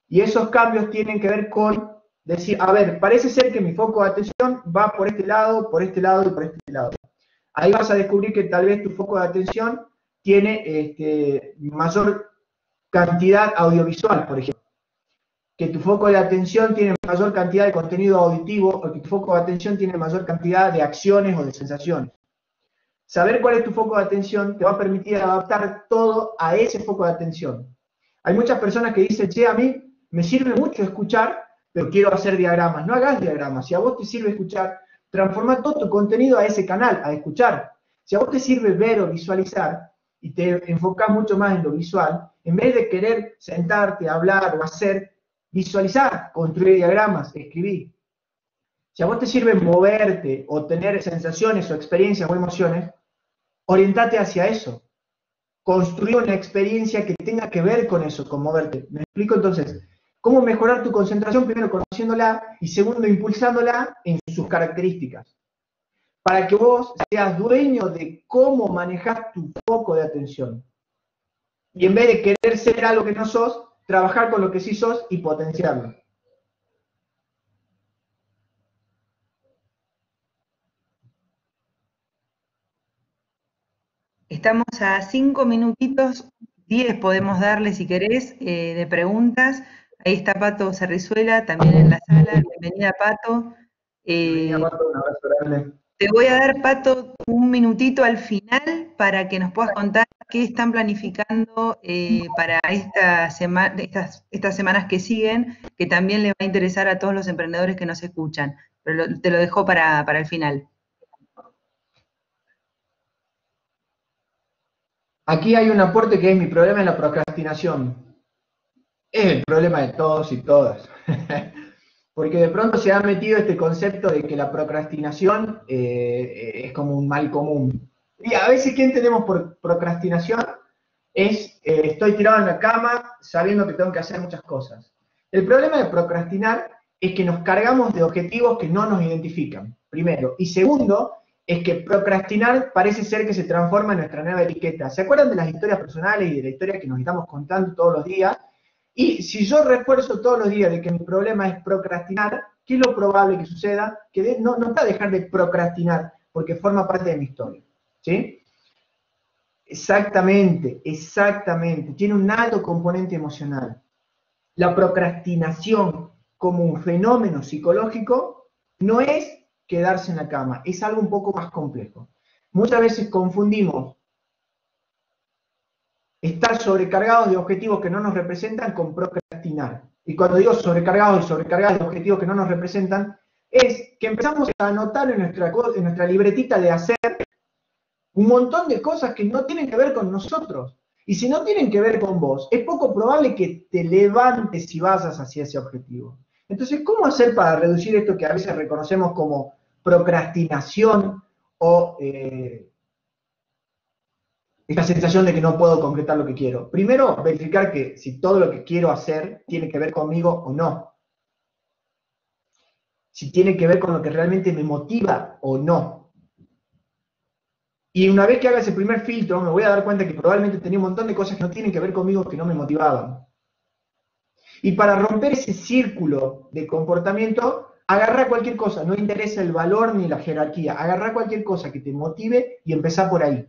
Y esos cambios tienen que ver con decir, a ver, parece ser que mi foco de atención va por este lado y por este lado. Ahí vas a descubrir que tal vez tu foco de atención tiene mayor cantidad audiovisual, por ejemplo. Que tu foco de atención tiene mayor cantidad de contenido auditivo o que tu foco de atención tiene mayor cantidad de acciones o de sensaciones. Saber cuál es tu foco de atención te va a permitir adaptar todo a ese foco de atención. Hay muchas personas que dicen, che, a mí me sirve mucho escuchar, pero quiero hacer diagramas. No hagas diagramas. Si a vos te sirve escuchar, transforma todo tu contenido a ese canal, a escuchar. Si a vos te sirve ver o visualizar y te enfocás mucho más en lo visual, en vez de querer sentarte, hablar o hacer, visualizar, construir diagramas, escribir. Si a vos te sirve moverte o tener sensaciones o experiencias o emociones, orientate hacia eso. Construir una experiencia que tenga que ver con eso, con moverte. ¿Me explico? Entonces, ¿cómo mejorar tu concentración? Primero, conociéndola y segundo, impulsándola en sus características. Para que vos seas dueño de cómo manejar tu foco de atención. Y en vez de querer ser algo que no sos, trabajar con lo que sí sos y potenciarlo. Estamos a 5 minutitos, 10 podemos darle si querés, de preguntas. Ahí está Pato Cerrizuela, también en la sala. Bienvenida, Pato. Bienvenida, Pato, un abrazo grande. Te voy a dar, Pato, un minutito al final para que nos puedas contar qué están planificando para estas semanas que siguen, que también le va a interesar a todos los emprendedores que nos escuchan. Pero te lo dejo para el final. Aquí hay un aporte que es mi problema en la procrastinación. Es el problema de todos y todas. Porque de pronto se ha metido este concepto de que la procrastinación es como un mal común. Y a veces, ¿qué entendemos por procrastinación? Es, estoy tirado en la cama sabiendo que tengo que hacer muchas cosas. El problema de procrastinar es que nos cargamos de objetivos que no nos identifican, primero. Y segundo, es que procrastinar parece ser que se transforma en nuestra nueva etiqueta. ¿Se acuerdan de las historias personales y de la historia que nos estamos contando todos los días? Y si yo refuerzo todos los días de que mi problema es procrastinar, ¿qué es lo probable que suceda? Que no va a dejar de procrastinar porque forma parte de mi historia. ¿Sí? Exactamente, exactamente. Tiene un alto componente emocional. La procrastinación como un fenómeno psicológico no es quedarse en la cama, es algo un poco más complejo. Muchas veces confundimos estar sobrecargados de objetivos que no nos representan con procrastinar. Y cuando digo sobrecargados y sobrecargados de objetivos que no nos representan, es que empezamos a anotar en nuestra libretita de hacer un montón de cosas que no tienen que ver con nosotros. Y si no tienen que ver con vos, es poco probable que te levantes y vayas hacia ese objetivo. Entonces, ¿cómo hacer para reducir esto que a veces reconocemos como procrastinación o esta sensación de que no puedo concretar lo que quiero? Primero, verificar que si todo lo que quiero hacer tiene que ver conmigo o no. Si tiene que ver con lo que realmente me motiva o no. Y una vez que haga ese primer filtro, me voy a dar cuenta que probablemente tenía un montón de cosas que no tienen que ver conmigo, que no me motivaban. Y para romper ese círculo de comportamiento, agarra cualquier cosa, no interesa el valor ni la jerarquía, agarra cualquier cosa que te motive y empezá por ahí.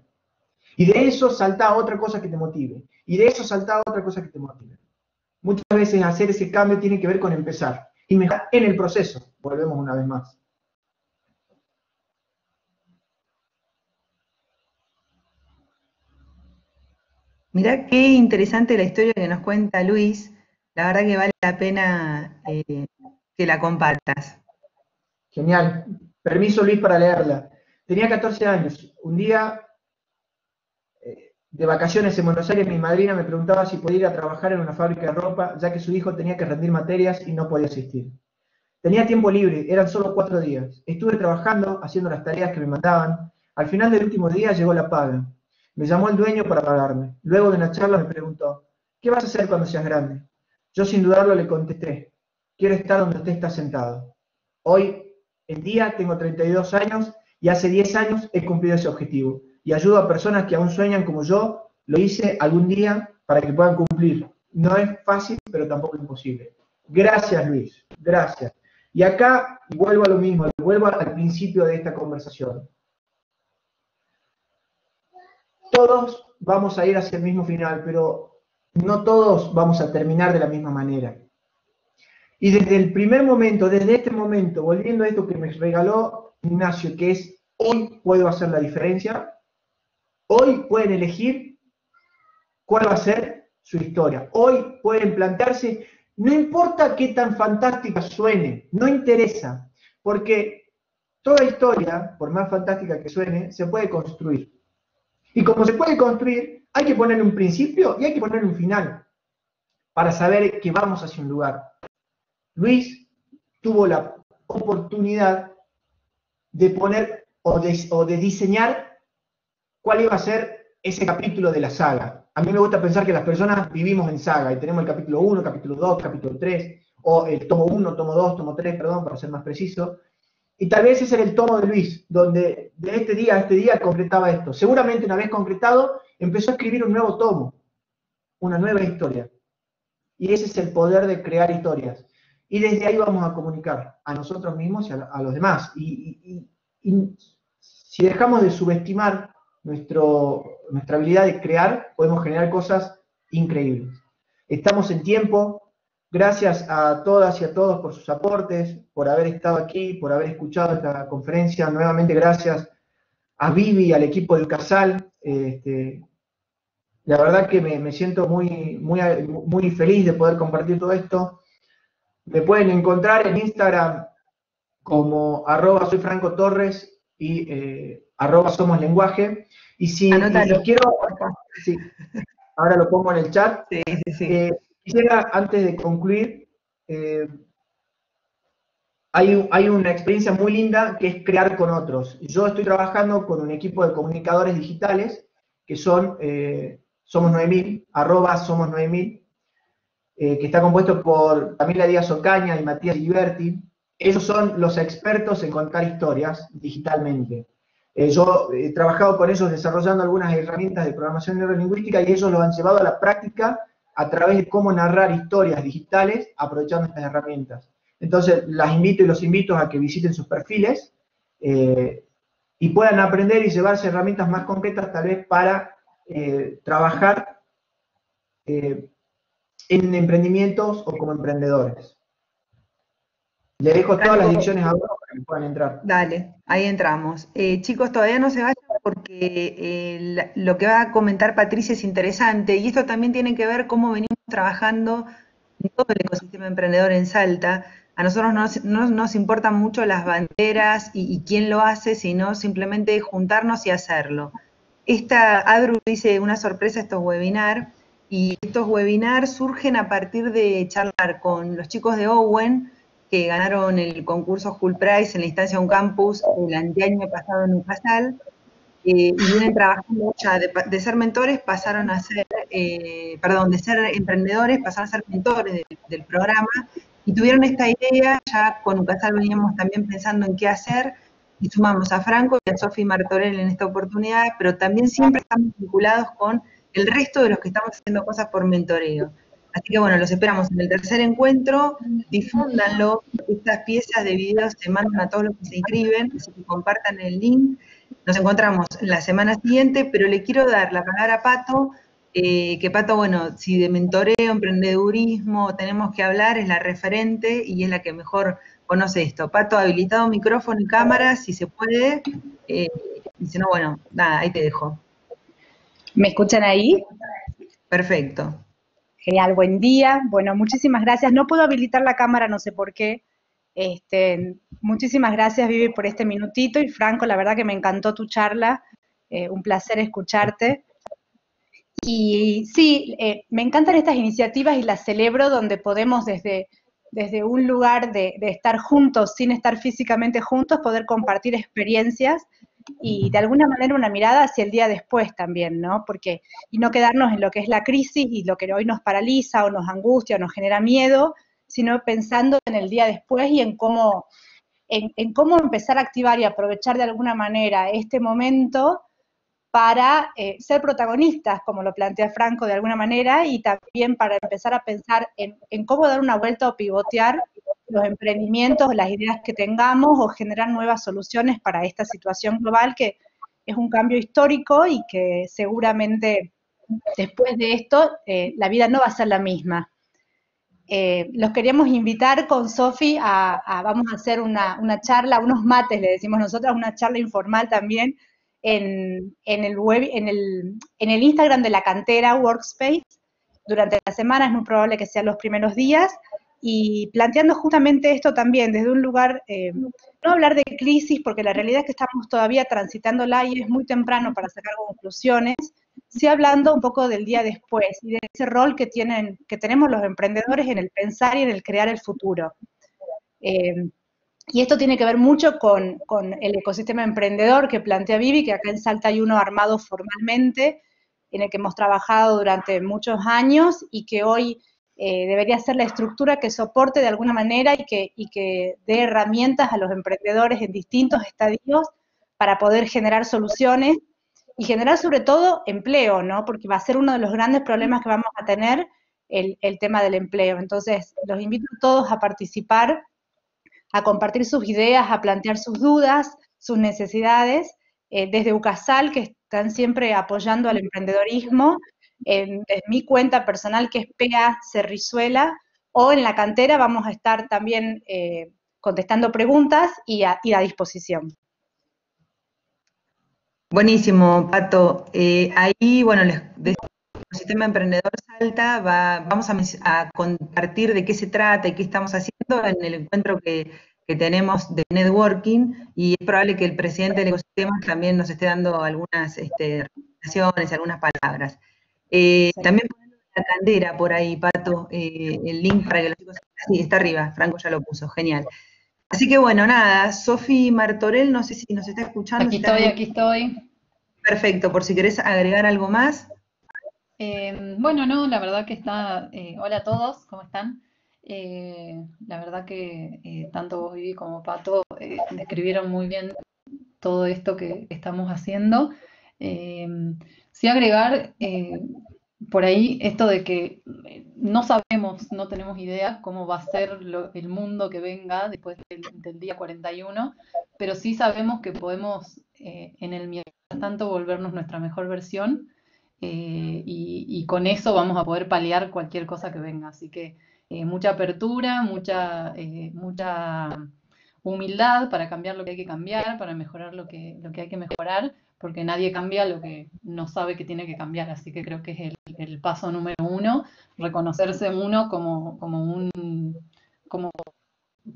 Y de eso salta a otra cosa que te motive. Y de eso salta a otra cosa que te motive. Muchas veces hacer ese cambio tiene que ver con empezar. Y mejorar en el proceso. Volvemos una vez más. Mirá qué interesante la historia que nos cuenta Luis. La verdad que vale la pena que la compartas. Genial. Permiso, Luis, para leerla. Tenía 14 años. Un día de vacaciones en Buenos Aires, mi madrina me preguntaba si podía ir a trabajar en una fábrica de ropa, ya que su hijo tenía que rendir materias y no podía asistir. Tenía tiempo libre, eran solo 4 días. Estuve trabajando, haciendo las tareas que me mandaban. Al final del último día llegó la paga. Me llamó el dueño para pagarme. Luego de una charla me preguntó, ¿qué vas a hacer cuando seas grande? Yo sin dudarlo le contesté, quiero estar donde usted está sentado. Hoy en día tengo 32 años y hace 10 años he cumplido ese objetivo. Y ayudo a personas que aún sueñan como yo, lo hice algún día para que puedan cumplir. No es fácil, pero tampoco imposible. Gracias, Luis. Gracias. Y acá vuelvo a lo mismo, vuelvo al principio de esta conversación. Todos vamos a ir hacia el mismo final, pero no todos vamos a terminar de la misma manera. Y desde el primer momento, desde este momento, volviendo a esto que me regaló Ignacio, que es hoy puedo hacer la diferencia, hoy pueden elegir cuál va a ser su historia. Hoy pueden plantearse, no importa qué tan fantástica suene, no interesa, porque toda historia, por más fantástica que suene, se puede construir. Y como se puede construir, hay que ponerle un principio y hay que ponerle un final para saber que vamos hacia un lugar. Luis tuvo la oportunidad de poner o de diseñar cuál iba a ser ese capítulo de la saga. A mí me gusta pensar que las personas vivimos en saga y tenemos el capítulo 1, capítulo 2, capítulo 3, o el tomo 1, tomo 2, tomo 3, perdón, para ser más preciso. Y tal vez ese era el tomo de Luis, donde de este día a este día concretaba esto. Seguramente una vez concretado, empezó a escribir un nuevo tomo, una nueva historia. Y ese es el poder de crear historias. Y desde ahí vamos a comunicar a nosotros mismos y a los demás. Y si dejamos de subestimar nuestra habilidad de crear, podemos generar cosas increíbles. Estamos en tiempo, Gracias a todas y a todos por sus aportes, por haber estado aquí, por haber escuchado esta conferencia. Nuevamente gracias a Vivi, al equipo del Casal. La verdad que me siento muy feliz de poder compartir todo esto. Me pueden encontrar en Instagram como @ soy Franco Torres y @somos lenguaje. Anótalo. Y quiero, sí, ahora lo pongo en el chat. Sí, sí, sí. Quisiera, antes de concluir, hay una experiencia muy linda que es crear con otros. Yo estoy trabajando con un equipo de comunicadores digitales que son Somos 9000, @somos 9000, que está compuesto por Camila Díaz Ocaña y Matías Liberti. Ellos son los expertos en contar historias digitalmente. Yo he trabajado con ellos desarrollando algunas herramientas de programación neurolingüística y ellos lo han llevado a la práctica a través de cómo narrar historias digitales aprovechando estas herramientas. Entonces, las invito y los invito a que visiten sus perfiles y puedan aprender y llevarse herramientas más concretas tal vez para trabajar en emprendimientos o como emprendedores. Le dejo todas las Franco, direcciones abajo para que puedan entrar. dale, ahí entramos. Chicos, todavía no se vayan porque lo que va a comentar Patricia es interesante y esto también tiene que ver cómo venimos trabajando en todo el ecosistema emprendedor en Salta. A nosotros no nos importan mucho las banderas y quién lo hace, sino simplemente juntarnos y hacerlo. Adru dice una sorpresa estos webinars, y estos webinars surgen a partir de charlar con los chicos de Owen, que ganaron el concurso School Prize en la instancia Un Campus el anteaño pasado en Ucasal, y vienen trabajando ya de ser mentores, pasaron a ser, de ser emprendedores, pasaron a ser mentores del programa, y tuvieron esta idea. Ya con Ucasal veníamos también pensando en qué hacer, y sumamos a Franco y a Sofi Martorell en esta oportunidad, pero también siempre estamos vinculados con el resto de los que estamos haciendo cosas por mentoreo. Así que bueno, los esperamos en el tercer encuentro, difúndanlo, estas piezas de videos se mandan a todos los que se inscriben, así que compartan el link. Nos encontramos la semana siguiente, pero le quiero dar la palabra a Pato, que Pato, bueno, si de mentoreo, emprendedurismo tenemos que hablar, es la referente y es la que mejor conoce esto. Pato, habilitado micrófono y cámara, si se puede, y si no, bueno, nada, ahí te dejo. ¿Me escuchan ahí? Perfecto. Genial, buen día. Bueno, muchísimas gracias. No puedo habilitar la cámara, no sé por qué. Muchísimas gracias, Vivi, por este minutito. Y Franco, la verdad que me encantó tu charla. Un placer escucharte. Y sí, me encantan estas iniciativas y las celebro donde podemos desde un lugar de estar juntos, sin estar físicamente juntos, poder compartir experiencias y de alguna manera una mirada hacia el día después también, ¿no? Y no quedarnos en lo que es la crisis y lo que hoy nos paraliza o nos angustia o nos genera miedo, sino pensando en el día después y en cómo empezar a activar y aprovechar de alguna manera este momento para ser protagonistas, como lo plantea Franco de alguna manera, y también para empezar a pensar en cómo dar una vuelta o pivotear los emprendimientos, las ideas que tengamos o generar nuevas soluciones para esta situación global que es un cambio histórico y que seguramente después de esto la vida no va a ser la misma. Los queríamos invitar con Sofi vamos a hacer una charla, unos mates, le decimos nosotros, una charla informal también, en el Instagram de la cantera Workspace durante la semana, es muy probable que sean los primeros días, y planteando justamente esto también desde un lugar, no hablar de crisis, porque la realidad es que estamos todavía transitándola y es muy temprano para sacar conclusiones, sí hablando un poco del día después y de ese rol que tenemos los emprendedores en el pensar y en el crear el futuro. Y esto tiene que ver mucho con el ecosistema emprendedor que plantea Vivi, que acá en Salta hay uno armado formalmente, en el que hemos trabajado durante muchos años y que hoy debería ser la estructura que soporte de alguna manera y que dé herramientas a los emprendedores en distintos estadios para poder generar soluciones y generar sobre todo empleo, ¿no? Porque va a ser uno de los grandes problemas que vamos a tener el tema del empleo. Entonces, los invito a todos a participar, a compartir sus ideas, a plantear sus dudas, sus necesidades, desde Ucasal, que están siempre apoyando al emprendedorismo, desde mi cuenta personal, que es PA Cerrizuela, o en la cantera vamos a estar también contestando preguntas y a disposición. Buenísimo, Pato. Ahí, bueno, les decía, el Sistema Emprendedor Salta vamos a compartir de qué se trata y qué estamos haciendo en el encuentro que tenemos de networking, y es probable que el presidente del ecosistema también nos esté dando algunas recomendaciones, algunas palabras. También poniendo la candera por ahí, Pato, el link para que los chicos... Sí, está arriba, Franco ya lo puso, genial. Así que bueno, nada, Sofi Martorell, no sé si nos está escuchando. Aquí estoy, aquí estoy. Perfecto, por si querés agregar algo más. Bueno, no, la verdad que está... hola a todos, ¿cómo están? La verdad que tanto vos, Vivi, como Pato describieron muy bien todo esto que estamos haciendo. Sí agregar por ahí esto de que no sabemos, no tenemos idea cómo va a ser el mundo que venga después del día 41, pero sí sabemos que podemos en el mientras tanto volvernos nuestra mejor versión y con eso vamos a poder paliar cualquier cosa que venga. Así que mucha apertura, mucha humildad para cambiar lo que hay que cambiar, para mejorar lo que hay que mejorar, porque nadie cambia lo que no sabe que tiene que cambiar. Así que creo que es el paso número uno, reconocerse uno como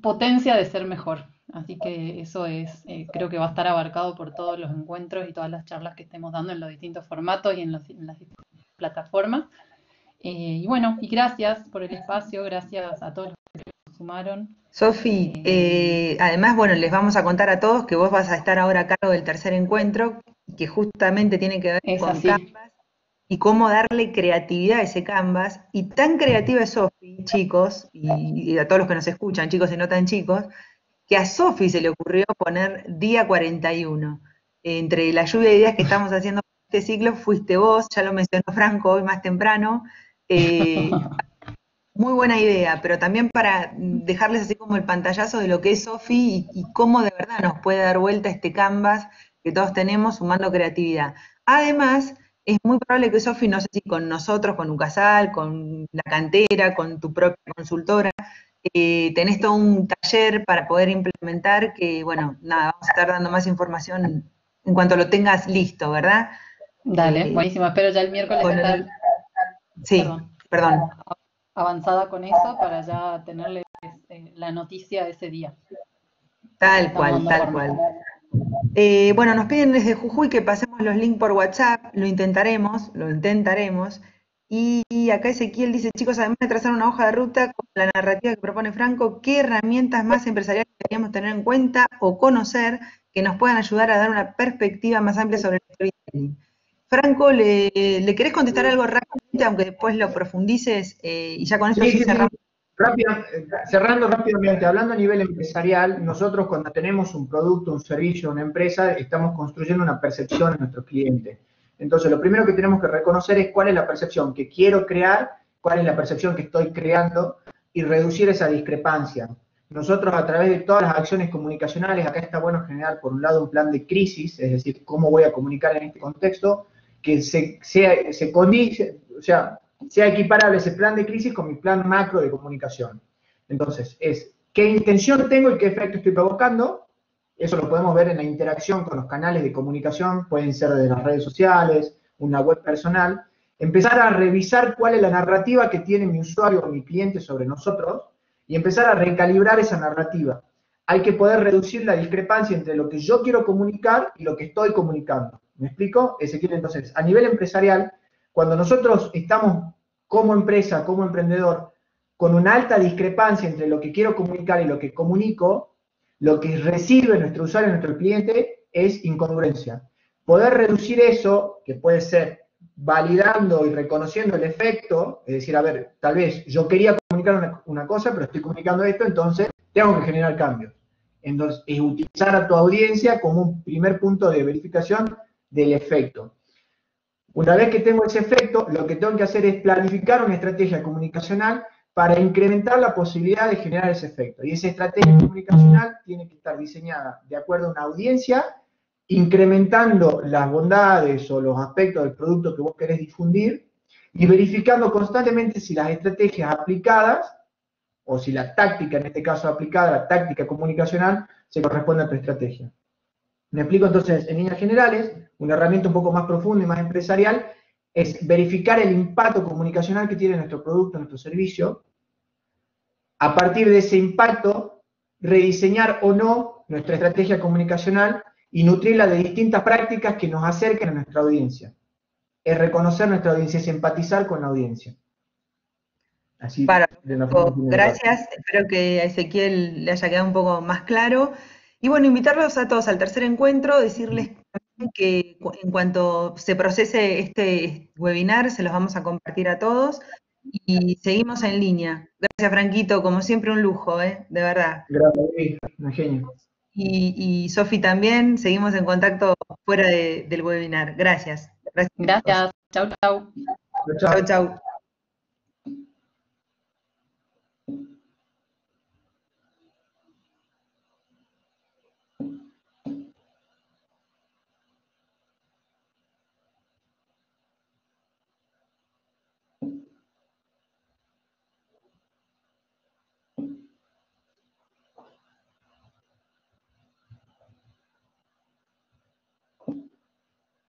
potencia de ser mejor. Así que eso es, creo que va a estar abarcado por todos los encuentros y todas las charlas que estemos dando en los distintos formatos y en las distintas plataformas. Y bueno, y gracias por el espacio, gracias a todos los que se sumaron. Sofi, además, bueno, les vamos a contar a todos que vos vas a estar ahora a cargo del tercer encuentro, que justamente tiene que ver con Canvas y cómo darle creatividad a ese Canvas. Y tan creativa es Sofi, chicos, y a todos los que nos escuchan, chicos y no tan chicos, que a Sofi se le ocurrió poner día 41. Entre la lluvia de ideas que estamos haciendo este ciclo, fuiste vos, ya lo mencionó Franco hoy más temprano. Muy buena idea, pero también para dejarles así como el pantallazo de lo que es Sofi y cómo de verdad nos puede dar vuelta este Canvas que todos tenemos sumando creatividad. Además, es muy probable que Sofi, no sé si con nosotros, con Ucasal, con la cantera, con tu propia consultora, tenés todo un taller para poder implementar que, bueno, nada, vamos a estar dando más información en cuanto lo tengas listo, ¿verdad? Dale, buenísimo, espero ya el miércoles estar... Sí, perdón. Avanzada con eso para ya tenerles la noticia ese día. Tal cual, tal cual. Bueno, nos piden desde Jujuy que pasemos los links por WhatsApp, lo intentaremos. Y acá Ezequiel dice, chicos, además de trazar una hoja de ruta con la narrativa que propone Franco, ¿qué herramientas más empresariales deberíamos tener en cuenta o conocer que nos puedan ayudar a dar una perspectiva más amplia sobre el storytelling? Franco, ¿le querés contestar algo rápidamente, aunque después lo profundices y ya con esto sí cerramos? Cerrando rápidamente, hablando a nivel empresarial, nosotros cuando tenemos un producto, un servicio, una empresa, estamos construyendo una percepción en nuestro cliente. Entonces, lo primero que tenemos que reconocer es cuál es la percepción que quiero crear, cuál es la percepción que estoy creando y reducir esa discrepancia. Nosotros a través de todas las acciones comunicacionales, acá está bueno generar por un lado un plan de crisis, es decir, cómo voy a comunicar en este contexto, que sea equiparable ese plan de crisis con mi plan macro de comunicación. Entonces, es qué intención tengo y qué efecto estoy provocando. Eso lo podemos ver en la interacción con los canales de comunicación, pueden ser de las redes sociales, una web personal. Empezar a revisar cuál es la narrativa que tiene mi usuario o mi cliente sobre nosotros y empezar a recalibrar esa narrativa. Hay que poder reducir la discrepancia entre lo que yo quiero comunicar y lo que estoy comunicando. ¿Me explico? Ezequiel, entonces, a nivel empresarial, cuando nosotros estamos como empresa, como emprendedor, con una alta discrepancia entre lo que quiero comunicar y lo que comunico, lo que recibe nuestro usuario, nuestro cliente, es incongruencia. Poder reducir eso, que puede ser validando y reconociendo el efecto, es decir, a ver, tal vez yo quería comunicar una cosa, pero estoy comunicando esto, entonces tengo que generar cambios. Entonces, es utilizar a tu audiencia como un primer punto de verificación del efecto. Una vez que tengo ese efecto, lo que tengo que hacer es planificar una estrategia comunicacional para incrementar la posibilidad de generar ese efecto. Y esa estrategia comunicacional tiene que estar diseñada de acuerdo a una audiencia, incrementando las bondades o los aspectos del producto que vos querés difundir y verificando constantemente si las estrategias aplicadas o si la táctica, en este caso aplicada, la táctica comunicacional, se corresponde a tu estrategia. Me explico entonces, en líneas generales, una herramienta un poco más profunda y más empresarial es verificar el impacto comunicacional que tiene nuestro producto, nuestro servicio. A partir de ese impacto, rediseñar o no nuestra estrategia comunicacional y nutrirla de distintas prácticas que nos acerquen a nuestra audiencia. Es reconocer nuestra audiencia, es empatizar con la audiencia. Así, de una forma general. Gracias, espero que a Ezequiel le haya quedado un poco más claro. Y bueno, invitarlos a todos al tercer encuentro, decirles que en cuanto se procese este webinar, se los vamos a compartir a todos y seguimos en línea. Gracias, Franquito, como siempre un lujo, de verdad. Gracias, un genio. Y Sofi también, seguimos en contacto fuera del webinar. Gracias. Gracias. Chau, chau. Chao, Chau.